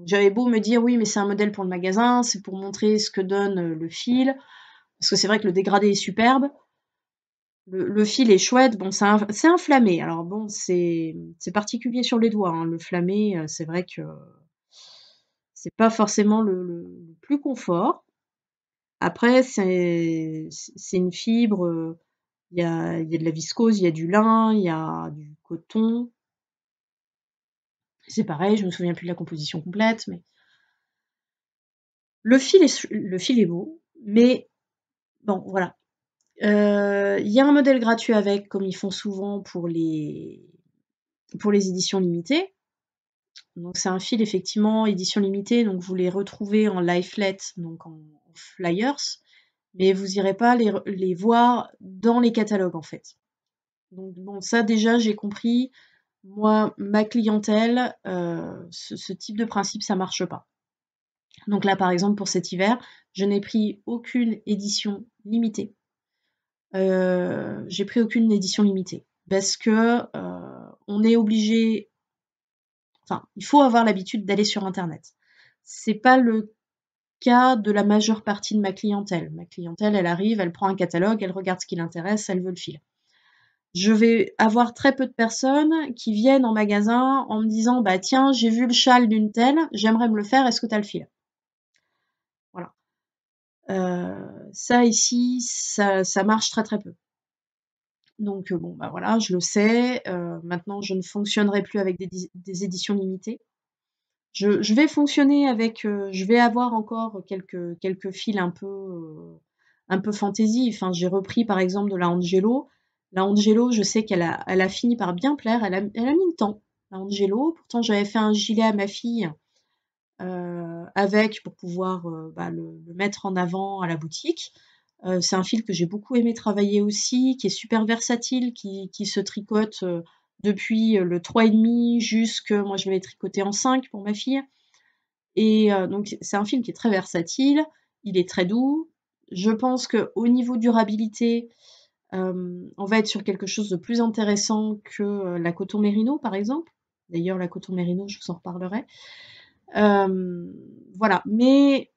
J'avais beau me dire: «Oui, mais c'est un modèle pour le magasin, c'est pour montrer ce que donne, le fil». Parce que c'est vrai que le dégradé est superbe. Le fil est chouette, bon, c'est un flammé. Alors bon, c'est particulier sur les doigts, hein. Le flammé, c'est vrai que c'est pas forcément le plus confort. Après, c'est une fibre, il y a de la viscose, il y a du lin, il y a du coton. C'est pareil, je me souviens plus de la composition complète, mais le fil est beau, mais bon, voilà. Il y a un modèle gratuit avec, comme ils font souvent pour les éditions limitées. Donc c'est un fil effectivement édition limitée, donc vous les retrouvez en lifelet, donc en flyers, mais vous irez pas les voir dans les catalogues en fait. Donc bon, ça déjà j'ai compris, moi, ma clientèle, ce type de principe, ça marche pas. Donc là, par exemple, pour cet hiver, je n'ai pris aucune édition limitée. J'ai pris aucune édition limitée parce que, on est obligé enfin, il faut avoir l'habitude d'aller sur internet. C'est pas le cas de la majeure partie de ma clientèle. Ma clientèle, elle arrive, elle prend un catalogue, elle regarde ce qui l'intéresse, elle veut le fil. Je vais avoir très peu de personnes qui viennent en magasin en me disant: «Bah tiens, j'ai vu le châle d'une telle, j'aimerais me le faire, est-ce que tu as le fil?» Voilà. Ça ici, ça marche très, très peu. Donc bon, bah, voilà, je le sais, maintenant je ne fonctionnerai plus avec des éditions limitées. Je vais fonctionner avec, je vais avoir encore quelques fils un peu fantaisie. Enfin, j'ai repris par exemple de la Angelo. La Angelo, je sais elle a fini par bien plaire, elle a mis le temps, la Angelo. Pourtant, j'avais fait un gilet à ma fille, avec pour pouvoir, bah, le mettre en avant à la boutique. C'est un fil que j'ai beaucoup aimé travailler aussi, qui est super versatile, qui se tricote, depuis, le 3,5 jusque moi je l'avais tricoté en 5 pour ma fille. Et donc c'est un film qui est très versatile, il est très doux. Je pense qu'au niveau durabilité, on va être sur quelque chose de plus intéressant que, la coton mérino, par exemple. D'ailleurs, la coton mérino, je vous en reparlerai. Hem, voilà, mais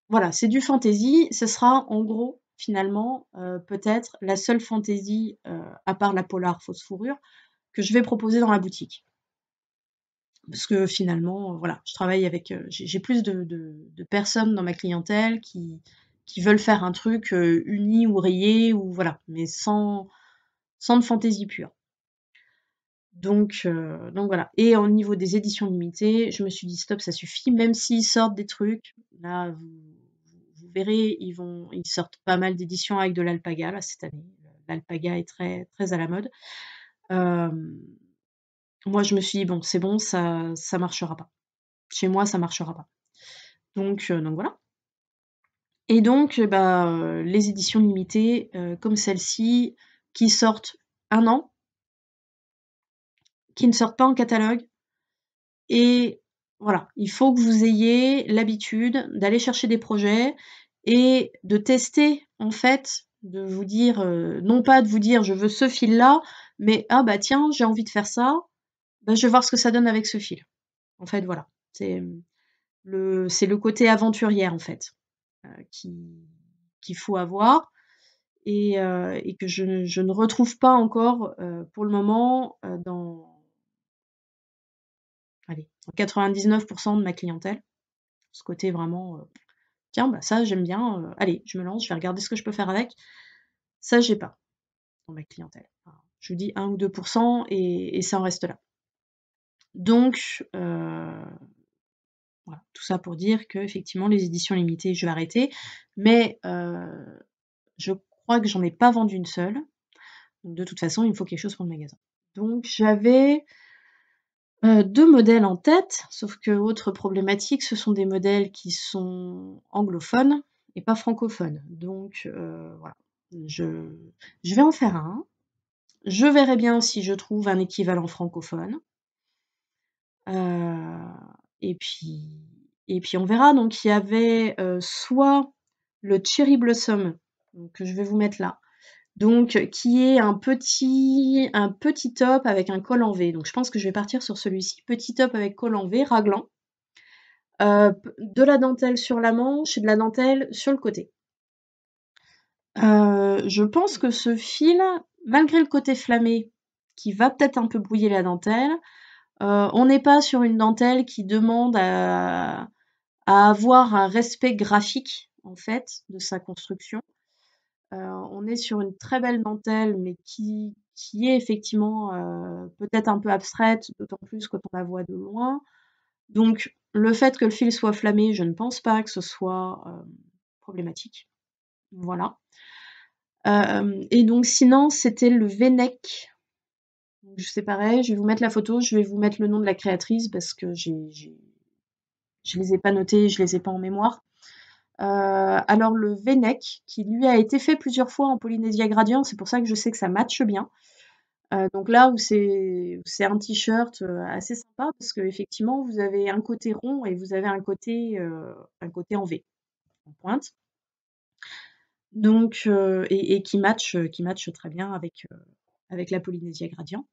voilà, c'est du fantaisie. Ce sera en gros, finalement, peut-être la seule fantaisie, à part la polar fausse fourrure, que je vais proposer dans la boutique. Parce que finalement, voilà, je travaille avec, j'ai plus de personnes dans ma clientèle qui veulent faire un truc, uni ou rayé ou voilà, mais sans de fantaisie pure. Donc voilà et au niveau des éditions limitées, je me suis dit: «Stop, ça suffit», même s'ils sortent des trucs, là, vous verrez, ils sortent pas mal d'éditions avec de l'alpaga, là, cette année. L'alpaga est très très à la mode. Hem, moi, je me suis dit: «Bon, c'est bon, ça marchera pas». Chez moi, ça marchera pas. Donc voilà. Et donc, les éditions limitées, comme celle-ci, qui sortent 1 an, qui ne sortent pas en catalogue. Et voilà, il faut que vous ayez l'habitude d'aller chercher des projets et de tester, en fait, de vous dire, non pas de vous dire: «Je veux ce fil-là», mais: «Ah bah tiens, j'ai envie de faire ça, bah, je vais voir ce que ça donne avec ce fil». En fait, voilà, c'est le côté aventurière, en fait, qui qu'il faut avoir et que je ne retrouve pas encore, pour le moment, dans allez, dans 99 de ma clientèle. Ce côté vraiment, «Tiens, bah, ça j'aime bien, allez, je me lance, je vais regarder ce que je peux faire avec». Ça, j'ai pas dans ma clientèle. Enfin, je vous dis 1 ou 2 et ça en reste là. Donc voilà, tout ça pour dire qu'effectivement les éditions limitées, je vais arrêter, mais je crois que j'en ai pas vendu une seule. Donc de toute façon, il me faut quelque chose pour le magasin. Donc j'avais, 2 modèles en tête, sauf que autre problématique, ce sont des modèles qui sont anglophones et pas francophones. Donc voilà, je je vais en faire un. Je verrai bien si je trouve un équivalent francophone. Heu et puis et puis on verra. Donc il y avait, soit le Cherry Blossom, donc que je vais vous mettre là, donc qui est un petit top avec un col en V. Donc je pense que je vais partir sur celui-ci, petit top avec col en V, raglan, de la dentelle sur la manche et de la dentelle sur le côté. Je pense que ce fil, malgré le côté flammé, qui va peut-être un peu brouiller la dentelle, on n'est pas sur une dentelle qui demande à avoir un respect graphique, en fait, de sa construction. On est sur une très belle dentelle, mais qui est effectivement, peut-être un peu abstraite, d'autant plus quand on la voit de loin. Donc le fait que le fil soit flammé, je ne pense pas que ce soit, problématique. Voilà. Et donc sinon, c'était le V-neck. Donc c'est pareil, je vais vous mettre la photo, je vais vous mettre le nom de la créatrice parce que je les ai pas notés, je les ai pas en mémoire. Alors le V-neck, qui lui a été fait plusieurs fois en Polynesia Gradient, c'est pour ça que je sais que ça matche bien. Donc là où c'est un t-shirt, assez sympa parce qu'effectivement vous avez un côté rond et vous avez un côté en V, en pointe. Donc et qui match très bien avec la Polynesia Gradient.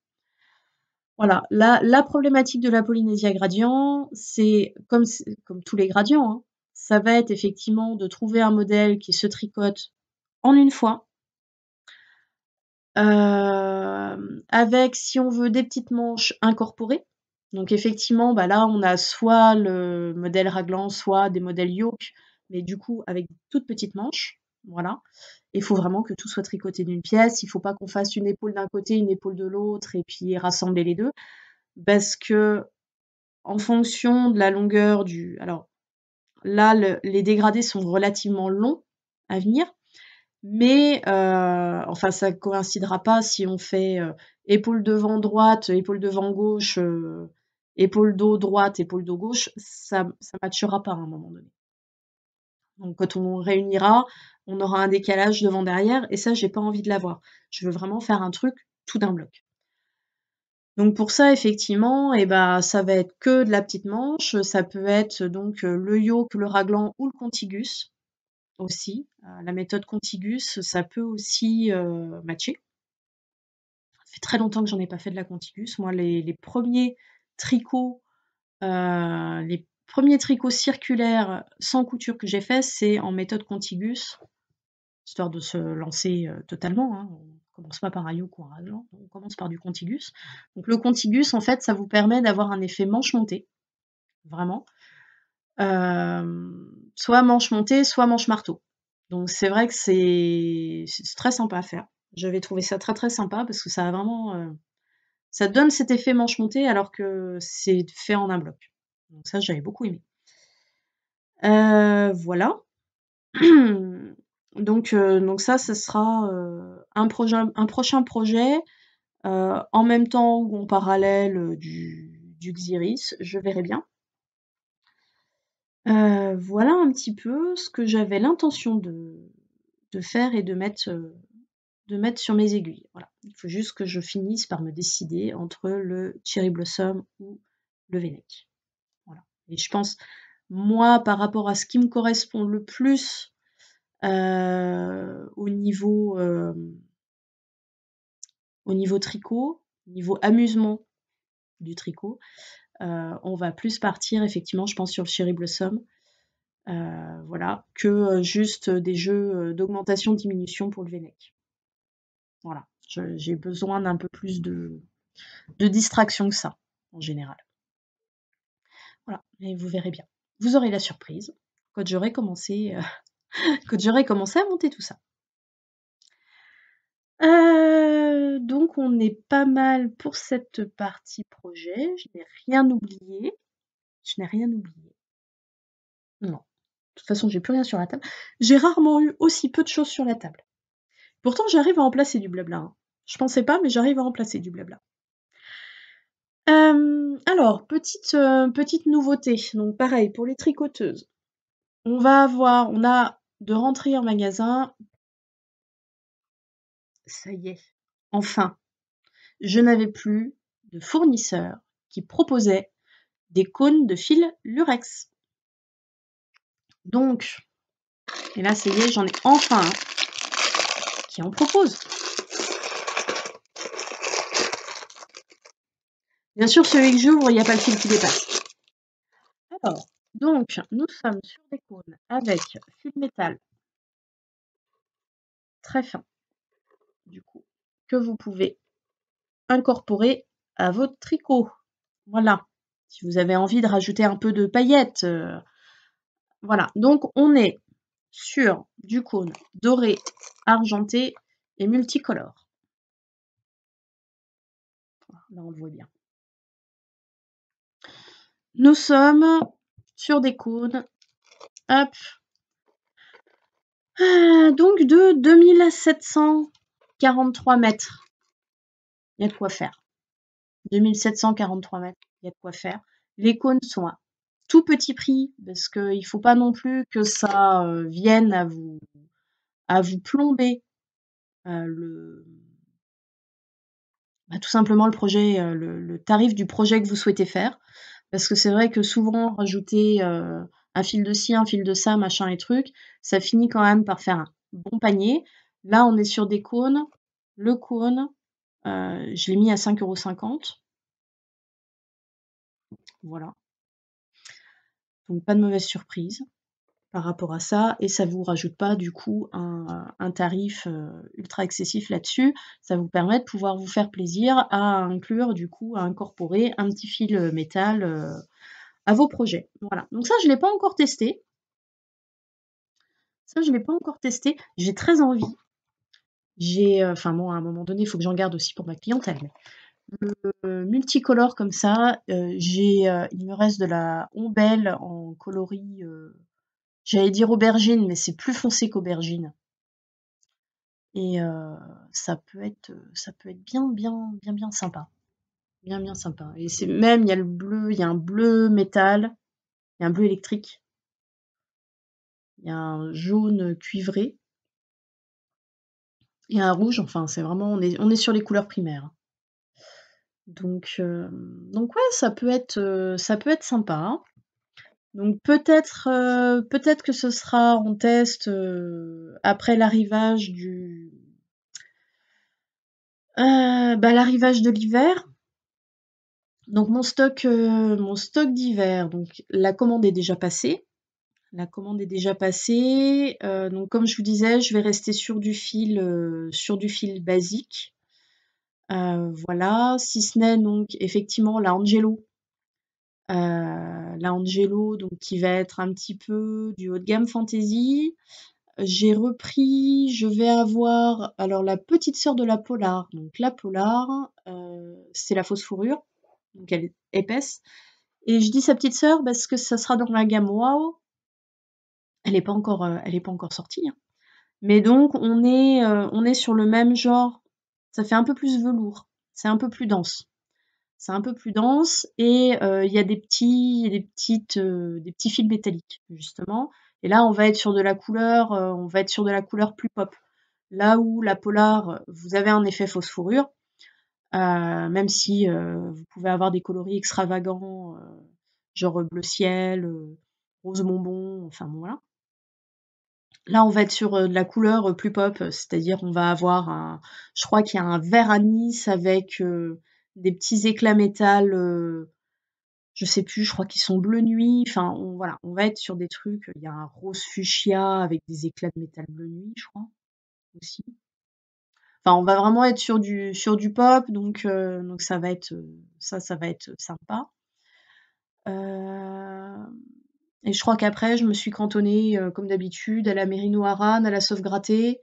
Voilà, la problématique de la Polynesia Gradient, c'est comme tous les gradients, hein, ça va être effectivement de trouver un modèle qui se tricote en une fois. Avec, si on veut, des petites manches incorporées. Donc effectivement, bah, là, on a soit le modèle raglan, soit des modèles yoke, mais du coup avec de toutes petites manches, voilà. Il faut vraiment que tout soit tricoté d'une pièce. Il faut pas qu'on fasse une épaule d'un côté, une épaule de l'autre et puis rassembler les 2. Parce que en fonction de la longueur du alors là, les dégradés sont relativement longs à venir, mais enfin ça coïncidera pas si on fait, épaule devant droite, épaule devant gauche, épaule dos droite, épaule dos gauche, ça matchera pas à un moment donné. Donc quand on réunira, on aura un décalage devant derrière et ça j'ai pas envie de l'avoir. Je veux vraiment faire un truc tout d'un bloc. Donc pour ça effectivement et bah, ça va être que de la petite manche, ça peut être donc, le yoke, le raglan ou le contigus aussi. La méthode contigus, ça peut aussi, matcher. Ça fait très longtemps que j'en ai pas fait de la contigus. Moi les 1ers tricots, les 1ers tricots circulaires sans couture que j'ai fait, c'est en méthode contigus, histoire de se lancer, totalement, hein. On commence pas par un yoke ou un raglan, on commence par du contigus. Donc le contigus, en fait, ça vous permet d'avoir un effet manche montée, vraiment. Soit manche montée, soit manche marteau. Donc c'est vrai que c'est très sympa à faire. J'avais trouvé ça très, très sympa parce que ça a vraiment, ça donne cet effet manche montée alors que c'est fait en un bloc. Donc ça, j'avais beaucoup aimé. Voilà. Donc ça, ce sera, un prochain projet, en même temps ou en parallèle, du Xiris, je verrai bien. Voilà un petit peu ce que j'avais l'intention de faire et de mettre sur mes aiguilles. Voilà. Il faut juste que je finisse par me décider entre le Cherry Blossom ou le Veinec. Voilà. Et je pense, moi, par rapport à ce qui me correspond le plus au niveau tricot, au niveau amusement du tricot, on va plus partir effectivement, je pense, sur le Cherry Blossom. Voilà, que juste des jeux d'augmentation-diminution pour le Veinec. Voilà, j'ai besoin d'un peu plus de distraction que ça, en général. Voilà, et vous verrez bien. Vous aurez la surprise quand j'aurai commencé, quand j'aurai commencé à monter tout ça. Donc on est pas mal pour cette partie projet. Je n'ai rien oublié. Non. De toute façon, j'ai plus rien sur la table. J'ai rarement eu aussi peu de choses sur la table. Pourtant, j'arrive à remplacer du blabla, hein. Je pensais pas, mais j'arrive à remplacer du blabla. Alors, petite nouveauté. Donc pareil, pour les tricoteuses. On a de rentrée en magasin. Ça y est, enfin, je n'avais plus de fournisseur qui proposait des cônes de fil lurex. Donc, et là, ça y est, j'en ai enfin un qui en propose. Bien sûr, celui que j'ouvre, il n'y a pas le fil qui dépasse. Alors, donc, nous sommes sur des cônes avec fil métal très fin, du coup, que vous pouvez incorporer à votre tricot. Voilà. Si vous avez envie de rajouter un peu de paillettes. Voilà. Donc, on est sur du cône doré, argenté et multicolore. Là, on le voit bien. Nous sommes sur des cônes, hop, donc de 2743 mètres. Il y a de quoi faire. 2743 mètres, il y a de quoi faire. Les cônes sont à tout petit prix, parce qu'il ne faut pas non plus que ça vienne à vous plomber tout simplement le projet, le tarif du projet que vous souhaitez faire. Parce que c'est vrai que souvent, rajouter un fil de ci, un fil de ça, machin et truc, ça finit quand même par faire un bon panier. Là, on est sur des cônes. Le cône, je l'ai mis à 5,50 €. Voilà. Donc, pas de mauvaise surprise par rapport à ça, et ça vous rajoute pas du coup un tarif ultra excessif là-dessus. Ça vous permet de pouvoir vous faire plaisir à inclure du coup, à incorporer un petit fil métal à vos projets. Voilà. Donc ça, je l'ai pas encore testé. J'ai très envie. Enfin bon, à un moment donné, il faut que j'en garde aussi pour ma clientèle. Mais le multicolore comme ça, il me reste de la Ombelle en coloris. J'allais dire aubergine, mais c'est plus foncé qu'aubergine. Et ça peut être bien sympa. Bien sympa. Et c'est même, il y a le bleu, il y a un bleu métal, il y a un bleu électrique, il y a un jaune cuivré et un rouge. Enfin, c'est vraiment, on est sur les couleurs primaires. Donc ouais, ça peut être sympa. Donc peut-être que ce sera en test après l'arrivage l'arrivage de l'hiver. Donc mon stock d'hiver, donc la commande est déjà passée. Donc comme je vous disais, je vais rester sur du fil basique. Voilà, si ce n'est donc effectivement la Angelo. Donc qui va être un petit peu du haut de gamme fantasy. Je vais avoir alors la petite sœur de la Polar. Donc la Polar, c'est la fausse fourrure, donc elle est épaisse. Et je dis sa petite sœur parce que ça sera dans la gamme Wow. Elle est pas encore sortie, hein. Mais donc on est sur le même genre. Ça fait un peu plus velours, c'est un peu plus dense. c'est un peu plus dense et il y a des petits fils métalliques, justement. Et là, on va être sur de la couleur plus pop. Là où la polar, vous avez un effet phosphorure, même si vous pouvez avoir des coloris extravagants, genre bleu ciel, rose bonbon, enfin bon, voilà. Là, on va être sur de la couleur plus pop, c'est-à-dire on va avoir je crois qu'il y a un vert anis avec des petits éclats métal, je sais plus, je crois qu'ils sont bleu nuit. Enfin, voilà, on va être sur des trucs. Il y a un rose fuchsia avec des éclats de métal bleu nuit, je crois aussi. Enfin, on va vraiment être sur du pop, donc ça va être sympa. Et je crois qu'après, je me suis cantonnée, comme d'habitude, à la Merino Aran, à la sauve grattée,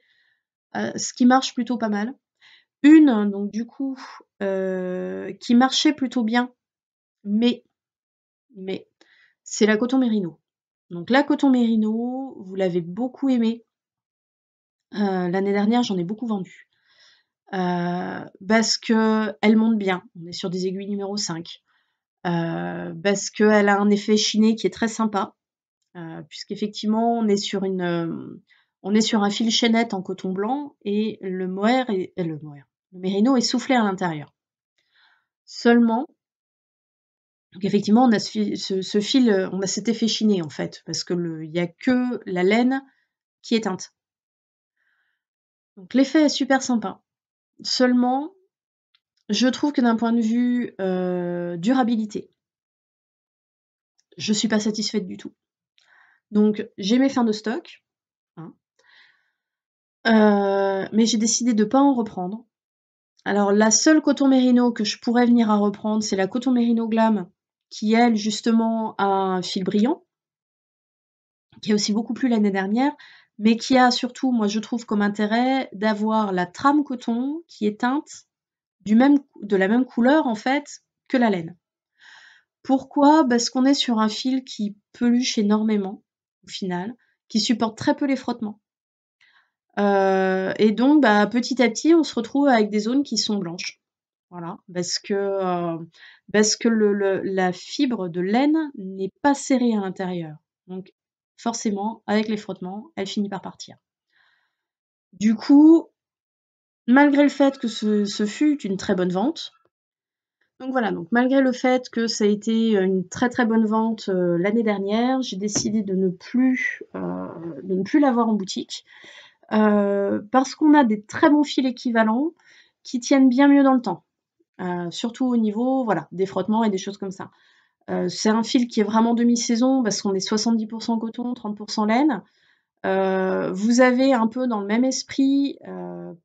ce qui marche plutôt pas mal. Donc du coup, qui marchait plutôt bien, mais c'est la coton Merino. Donc la coton Merino, vous l'avez beaucoup aimée. L'année dernière, j'en ai beaucoup vendu. Parce qu'elle monte bien. On est sur des aiguilles numéro 5. Parce qu'elle a un effet chiné qui est très sympa. Puisqu'effectivement, on est sur un fil chaînette en coton blanc et le mérino est soufflé à l'intérieur. Seulement, donc effectivement, on a ce fil, on a cet effet chiné en fait, parce que il y a que la laine qui est teinte. Donc l'effet est super sympa. Seulement, je trouve que d'un point de vue durabilité, je suis pas satisfaite du tout. Donc j'ai mes fins de stock, hein. Mais j'ai décidé de pas en reprendre. Alors la seule coton mérino que je pourrais venir à reprendre, c'est la coton mérino glam, qui elle justement a un fil brillant, qui a aussi beaucoup plu l'année dernière, mais qui a surtout, moi je trouve comme intérêt d'avoir la trame coton qui est teinte de la même couleur en fait que la laine. Pourquoi? Parce qu'on est sur un fil qui peluche énormément au final, qui supporte très peu les frottements. Et donc petit à petit on se retrouve avec des zones qui sont blanches. Voilà, parce que la fibre de laine n'est pas serrée à l'intérieur. Donc forcément, avec les frottements, elle finit par partir. Du coup, malgré le fait que ce fut une très bonne vente, donc voilà, donc malgré le fait que ça a été une très très bonne vente l'année dernière, j'ai décidé de ne plus l'avoir en boutique parce qu'on a des très bons fils équivalents qui tiennent bien mieux dans le temps. Surtout au niveau des frottements et des choses comme ça. C'est un fil qui est vraiment demi-saison parce qu'on est 70% coton, 30% laine. Vous avez un peu dans le même esprit,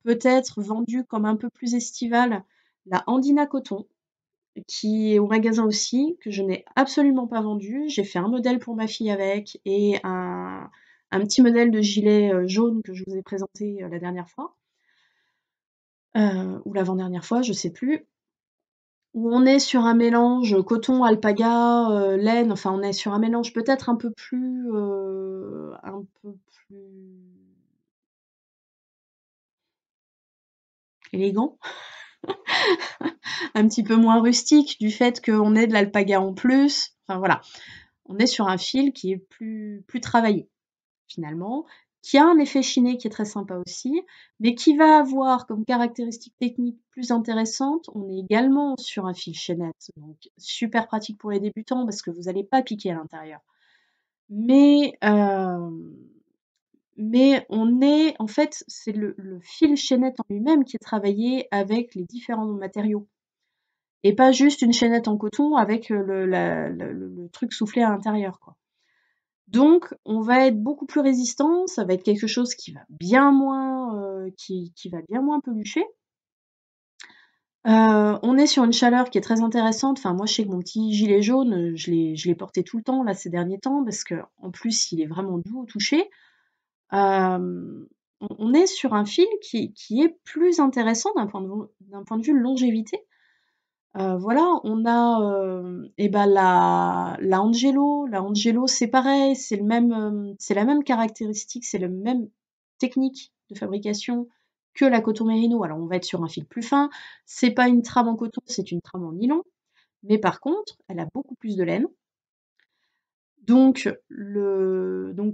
peut-être vendu comme un peu plus estival, la Andina Coton, qui est au magasin aussi, que je n'ai absolument pas vendu. J'ai fait un modèle pour ma fille avec et un petit modèle de gilet jaune que je vous ai présenté la dernière fois. Ou l'avant-dernière fois, je sais plus. Où on est sur un mélange coton, alpaga, laine, enfin on est sur un mélange peut-être un peu plus élégant, un petit peu moins rustique du fait qu'on ait de l'alpaga en plus. Enfin voilà, on est sur un fil qui est plus travaillé finalement, qui a un effet chiné qui est très sympa aussi, mais qui va avoir comme caractéristique technique plus intéressante, on est également sur un fil chaînette, donc super pratique pour les débutants parce que vous n'allez pas piquer à l'intérieur. Mais en fait, c'est le fil chaînette en lui-même qui est travaillé avec les différents matériaux et pas juste une chaînette en coton avec le truc soufflé à l'intérieur, quoi. Donc, on va être beaucoup plus résistant, ça va être quelque chose qui va bien moins, qui va bien moins pelucher. On est sur une chaleur qui est très intéressante. Enfin, moi, je sais que mon petit gilet jaune, je l'ai porté tout le temps, là, ces derniers temps, parce qu'en plus, il est vraiment doux au toucher. On est sur un fil qui est plus intéressant d'un point de vue longévité. Voilà, on a la Angelo. La Angelo, c'est pareil, c'est la même caractéristique, c'est la même technique de fabrication que la coton mérino. Alors, on va être sur un fil plus fin. C'est pas une trame en coton, c'est une trame en nylon. Mais par contre, elle a beaucoup plus de laine. Donc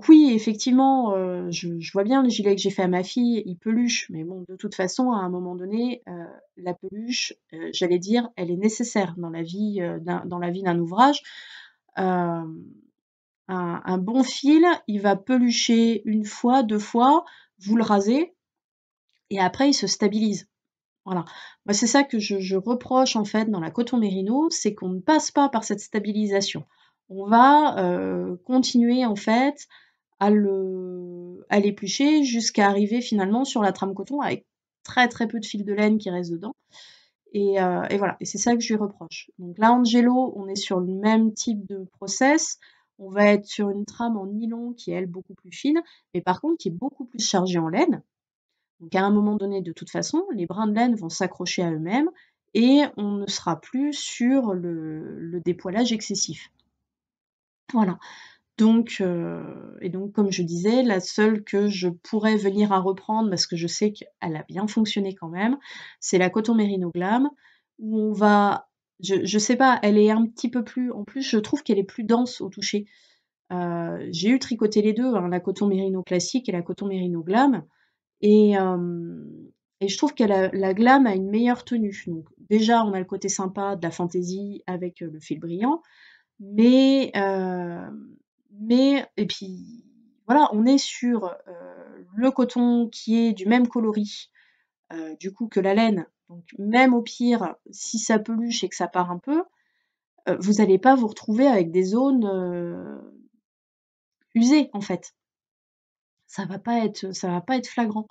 oui, effectivement, je vois bien le gilet que j'ai fait à ma fille, il peluche, mais bon, de toute façon, à un moment donné, la peluche, j'allais dire, elle est nécessaire dans la vie d'un ouvrage. Hem, un bon fil, il va pelucher une fois, 2 fois, vous le rasez et après il se stabilise. Voilà. Moi, c'est ça que je reproche, en fait, dans la coton mérino, c'est qu'on ne passe pas par cette stabilisation. On va, continuer, en fait, à l'éplucher jusqu'à arriver finalement sur la trame coton avec très, très peu de fil de laine qui reste dedans et voilà et c'est ça que je lui reproche. Donc là, Angelo, on est sur le même type de process. On va être sur une trame en nylon qui est, elle, beaucoup plus fine, mais par contre qui est beaucoup plus chargée en laine. Donc à un moment donné, de toute façon, les brins de laine vont s'accrocher à eux-mêmes et on ne sera plus sur le dépoilage excessif. Voilà. Donc comme je disais, la seule que je pourrais venir à reprendre, parce que je sais qu'elle a bien fonctionné quand même, c'est la coton Merino Glam, où on va je sais pas, elle est un petit peu plus en plus, je trouve qu'elle est plus dense au toucher. J'ai eu tricoté les 2, hein, la coton Merino classique et la coton Merino Glam. Et, et je trouve que la glam a une meilleure tenue. Donc déjà, on a le côté sympa de la fantaisie avec le fil brillant, mais, et puis voilà, on est sur le coton qui est du même coloris du coup que la laine. Donc même au pire, si ça peluche et que ça part un peu, vous n'allez pas vous retrouver avec des zones usées en fait. Ça va pas être flagrant.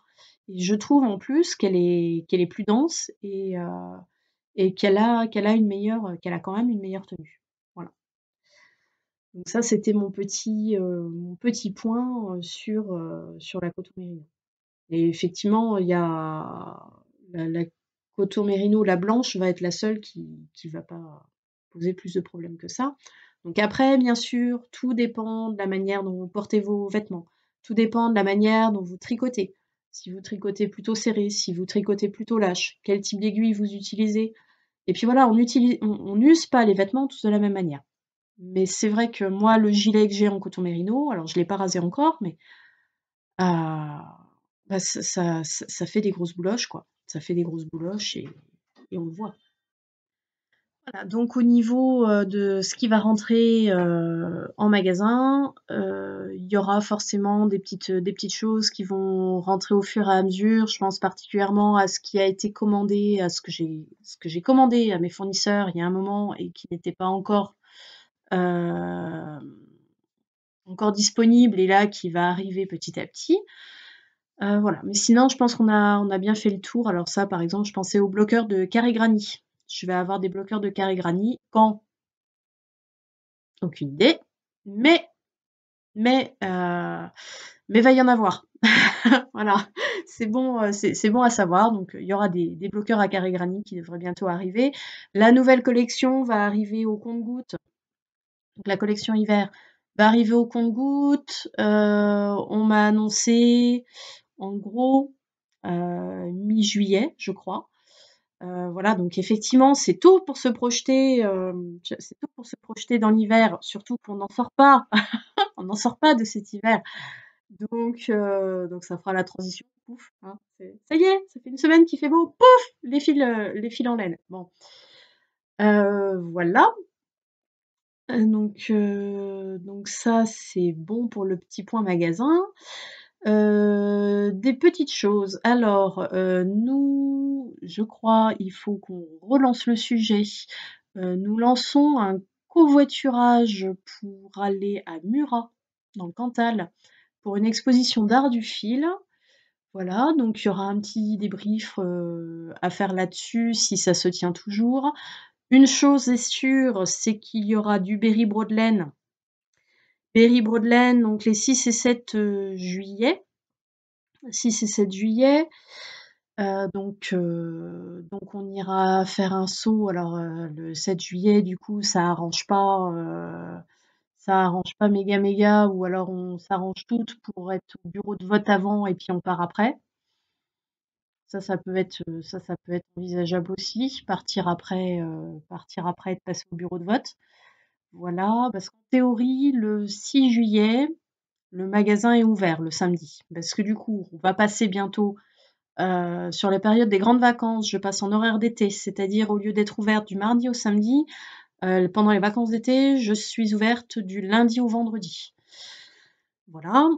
Et je trouve en plus qu'elle est plus dense et qu'elle a quand même une meilleure tenue. Voilà. Donc ça, c'était mon petit point, sur la coton mérino. Et effectivement, il y a la coton mérino, la blanche, va être la seule qui va pas poser plus de problèmes que ça. Donc après, bien sûr, tout dépend de la manière dont vous portez vos vêtements. Tout dépend de la manière dont vous tricotez. Si vous tricotez plutôt serré, si vous tricotez plutôt lâche, quel type d'aiguille vous utilisez. Et puis voilà, on n'use pas les vêtements tous de la même manière. Mais c'est vrai que moi, le gilet que j'ai en coton mérino, alors je l'ai pas rasé encore, mais bah, ça fait des grosses bouloches, quoi. Ça fait des grosses bouloches et on le voit. Voilà, donc au niveau, de ce qui va rentrer, en magasin, il y aura forcément des petites choses qui vont rentrer au fur et à mesure. Je pense particulièrement à ce qui a été commandé, à ce que j'ai commandé à mes fournisseurs il y a un moment et qui n'était pas hem, encore disponible et là qui va arriver petit à petit. Voilà, mais sinon je pense qu'on a bien fait le tour. Alors ça, par exemple, je pensais aux bloqueurs de carré granit. Je vais avoir des bloqueurs de carré granit. Quand? Aucune idée, mais mais heu, mais va y en avoir. Voilà, c'est bon, c'est bon à savoir. Donc il y aura des bloqueurs à carré granit qui devraient bientôt arriver. La nouvelle collection va arriver au compte-gouttes. Donc la collection hiver va arriver au compte-gouttes. On m'a annoncé en gros, mi-juillet, je crois. Voilà, donc effectivement, c'est tôt pour se projeter, c'est tôt pour se projeter dans l'hiver, surtout qu'on n'en sort pas, on n'en sort pas de cet hiver. Donc ça fera la transition, pouf, hein, ça y est, ça fait une semaine qu'il fait beau, pouf, les fils en laine. Bon, voilà, donc ça, c'est bon pour le petit point magasin. Des petites choses. Alors, nous, je crois, il faut qu'on relance le sujet. Nous lançons un covoiturage pour aller à Murat, dans le Cantal, pour une exposition d'art du fil. Voilà, donc il y aura un petit débrief, à faire là-dessus, si ça se tient toujours. Une chose est sûre, c'est qu'il y aura du Berry Broadlen. Berry Broadlen, donc les 6 et 7 juillet. 6 et 7 juillet. Donc on ira faire un saut. Alors, le 7 juillet, du coup, ça arrange pas méga méga, ou alors on s'arrange toutes pour être au bureau de vote avant et puis on part après. Ça peut être envisageable aussi, partir après être passé au bureau de vote. Voilà, parce qu'en théorie, le 6 juillet, le magasin est ouvert le samedi. Parce que du coup, on va passer bientôt sur la période des grandes vacances. Je passe en horaire d'été, c'est-à-dire au lieu d'être ouverte du mardi au samedi, pendant les vacances d'été, je suis ouverte du lundi au vendredi. Voilà.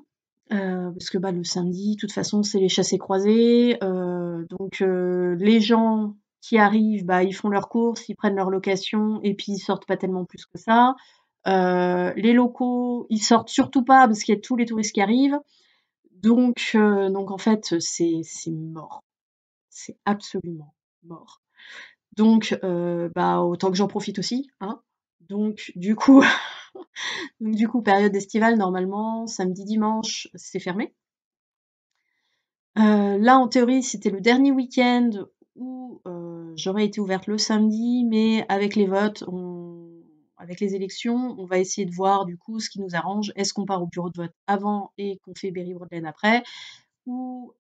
Parce que le samedi, de toute façon, c'est les chassés-croisés. Donc les gens qui arrivent, ils font leurs courses, ils prennent leur location et puis ils sortent pas tellement plus que ça. Les locaux, ils sortent surtout pas parce qu'il y a tous les touristes qui arrivent. Donc en fait, c'est mort. C'est absolument mort. Donc autant que j'en profite aussi, hein. Donc du coup période estivale, normalement, samedi, dimanche, c'est fermé. Là, en théorie, c'était le dernier week-end où j'aurais été ouverte le samedi, mais avec les votes, avec les élections, on va essayer de voir du coup ce qui nous arrange. Est-ce qu'on part au bureau de vote avant et qu'on fait Berry-Brodelaine après, ou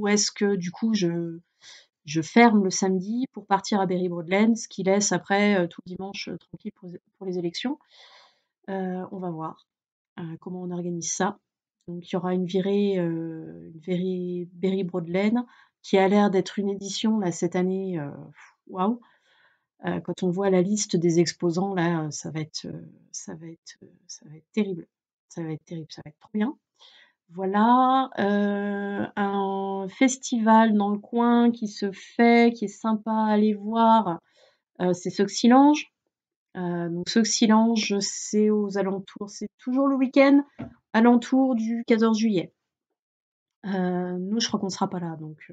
est-ce que du coup je ferme le samedi pour partir à Berry-Brodelaine, ce qui laisse après tout le dimanche tranquille pour les élections. On va voir comment on organise ça. Donc il y aura une virée Berry-Brodelaine qui a l'air d'être une édition là cette année. Waouh! Quand on voit la liste des exposants là, ça va être terrible. Ça va être terrible, ça va être trop bien. Voilà, un festival dans le coin qui se fait, qui est sympa à aller voir, c'est Soxylange. Donc Soxylange, c'est aux alentours, c'est toujours le week-end alentour du 14 juillet. Nous, je crois qu'on ne sera pas là, donc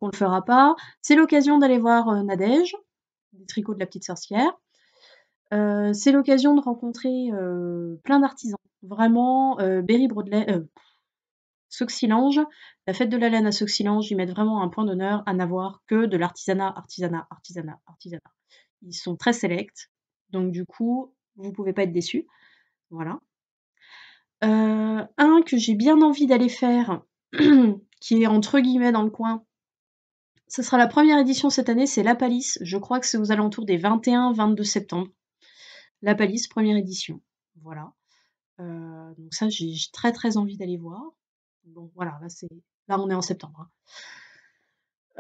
on le fera pas. C'est l'occasion d'aller voir Nadège, des tricots de la petite sorcière. C'est l'occasion de rencontrer plein d'artisans. Vraiment, Berry-Brodelaine, Soxylange, la fête de la laine à Soxylange, ils mettent vraiment un point d'honneur à n'avoir que de l'artisanat, artisanat, artisanat, artisanat. Ils sont très sélects, donc du coup, vous pouvez pas être déçus. Voilà. Un que j'ai bien envie d'aller faire, qui est entre guillemets dans le coin, ce sera la première édition cette année, c'est La Palisse. Je crois que c'est aux alentours des 21-22 septembre. La Palisse, première édition. Voilà. Donc ça, j'ai très très envie d'aller voir. Donc voilà, là on est en septembre,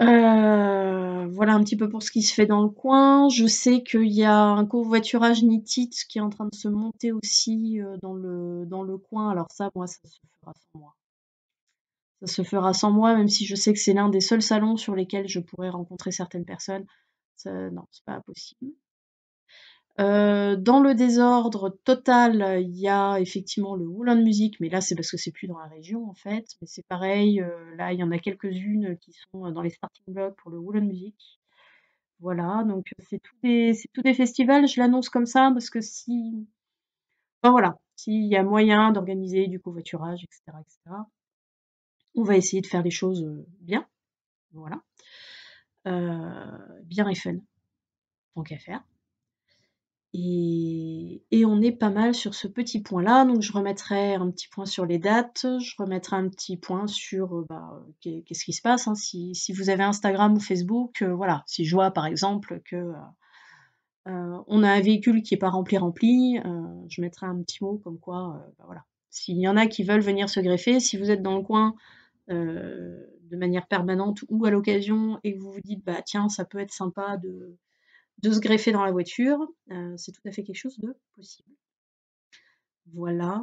hein. Voilà un petit peu pour ce qui se fait dans le coin. Je sais qu'il y a un covoiturage Nitit qui est en train de se monter aussi dans le coin. Alors ça, moi, ça se fera sans moi. Ça se fera sans moi, même si je sais que c'est l'un des seuls salons sur lesquels je pourrais rencontrer certaines personnes. Non, c'est pas possible. Dans le désordre total, il y a effectivement le Woolland Music, mais là c'est parce que c'est plus dans la région en fait. Mais c'est pareil, là il y en a quelques-unes qui sont dans les starting blocks pour le Woolland Music. Voilà, donc c'est tous des festivals, je l'annonce comme ça parce que enfin voilà, s'il y a moyen d'organiser du covoiturage, etc., etc., on va essayer de faire les choses bien, voilà. Bien et fun, tant qu'à faire. Et on est pas mal sur ce petit point-là, donc je remettrai un petit point sur les dates, je remettrai un petit point sur qu'est-ce qui se passe, hein, si vous avez Instagram ou Facebook, voilà, si je vois par exemple que on a un véhicule qui est pas rempli, je mettrai un petit mot comme quoi, voilà. S'il y en a qui veulent venir se greffer, si vous êtes dans le coin de manière permanente ou à l'occasion et que vous vous dites tiens, ça peut être sympa de se greffer dans la voiture, c'est tout à fait quelque chose de possible. Voilà.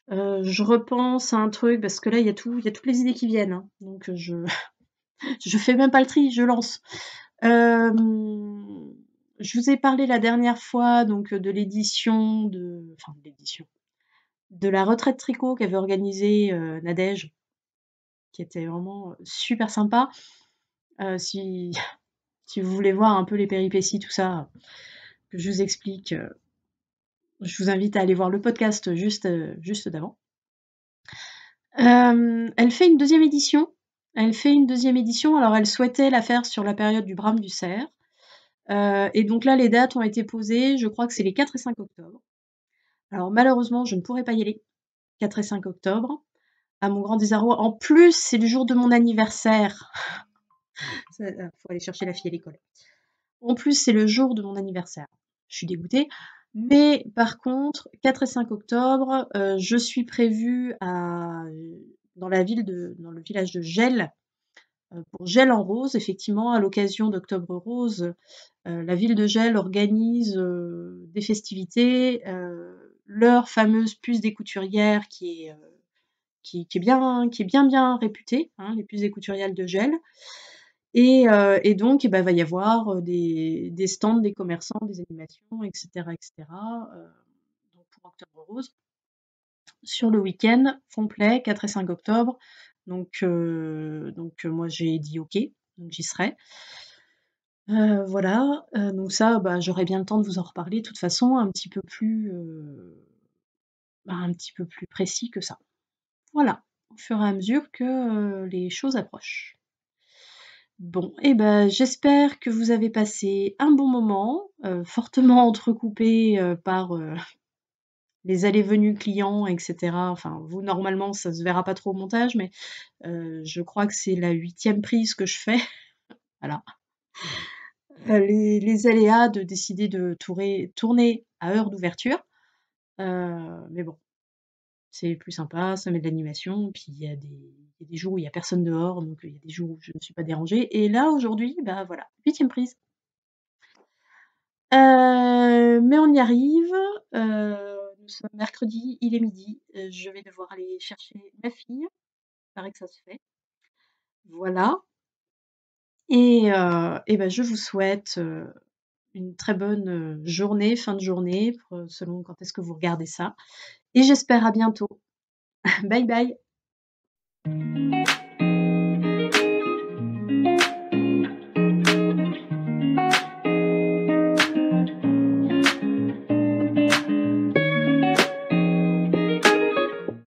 Je repense à un truc parce que là il y a toutes les idées qui viennent, hein, donc je fais même pas le tri, je lance. Je vous ai parlé la dernière fois donc de l'édition de la retraite tricot qu'avait organisée Nadège, qui était vraiment super sympa. Si si vous voulez voir un peu les péripéties, tout ça, que je vous explique, je vous invite à aller voir le podcast juste d'avant. Elle fait une deuxième édition. Alors elle souhaitait la faire sur la période du Brame du Cerf. Et donc là, les dates ont été posées, je crois que c'est les 4 et 5 octobre. Alors malheureusement, je ne pourrai pas y aller, 4 et 5 octobre. à mon grand désarroi. En plus, c'est le jour de mon anniversaire. Faut aller chercher la fille à l'école. En plus, c'est le jour de mon anniversaire. Je suis dégoûtée. Mais par contre, 4 et 5 octobre, je suis prévue dans dans le village de Gelles, pour Gelles en Rose. Effectivement, à l'occasion d'Octobre Rose, la ville de Gelles organise des festivités. Leur fameuse puce des couturières qui est bien réputée, hein, les puces des couturières de Gelles. Et donc, il va y avoir des stands, des commerçants, des animations, etc. Donc pour Octobre Rose, sur le week-end complet, 4 et 5 octobre. Donc moi j'ai dit OK, donc j'y serai. Voilà, donc ça, j'aurai bien le temps de vous en reparler de toute façon un petit peu plus précis que ça. Voilà, au fur et à mesure que les choses approchent. Bon, et j'espère que vous avez passé un bon moment, fortement entrecoupé par les allées-venues clients, etc. Enfin, vous, normalement, ça se verra pas trop au montage, mais je crois que c'est la 8e prise que je fais. Voilà. Les aléas de décider de tourner à heure d'ouverture. Mais bon, c'est plus sympa, ça met de l'animation, puis il y a des jours où il y a personne dehors, donc il y a des jours où je ne suis pas dérangée. Et là, aujourd'hui, voilà, 8e prise. Mais on y arrive. Nous sommes mercredi, il est midi. Je vais devoir aller chercher ma fille. Il paraît que ça se fait. Voilà. Je vous souhaite une très bonne journée, fin de journée, selon quand est-ce que vous regardez ça. Et j'espère à bientôt. Bye bye.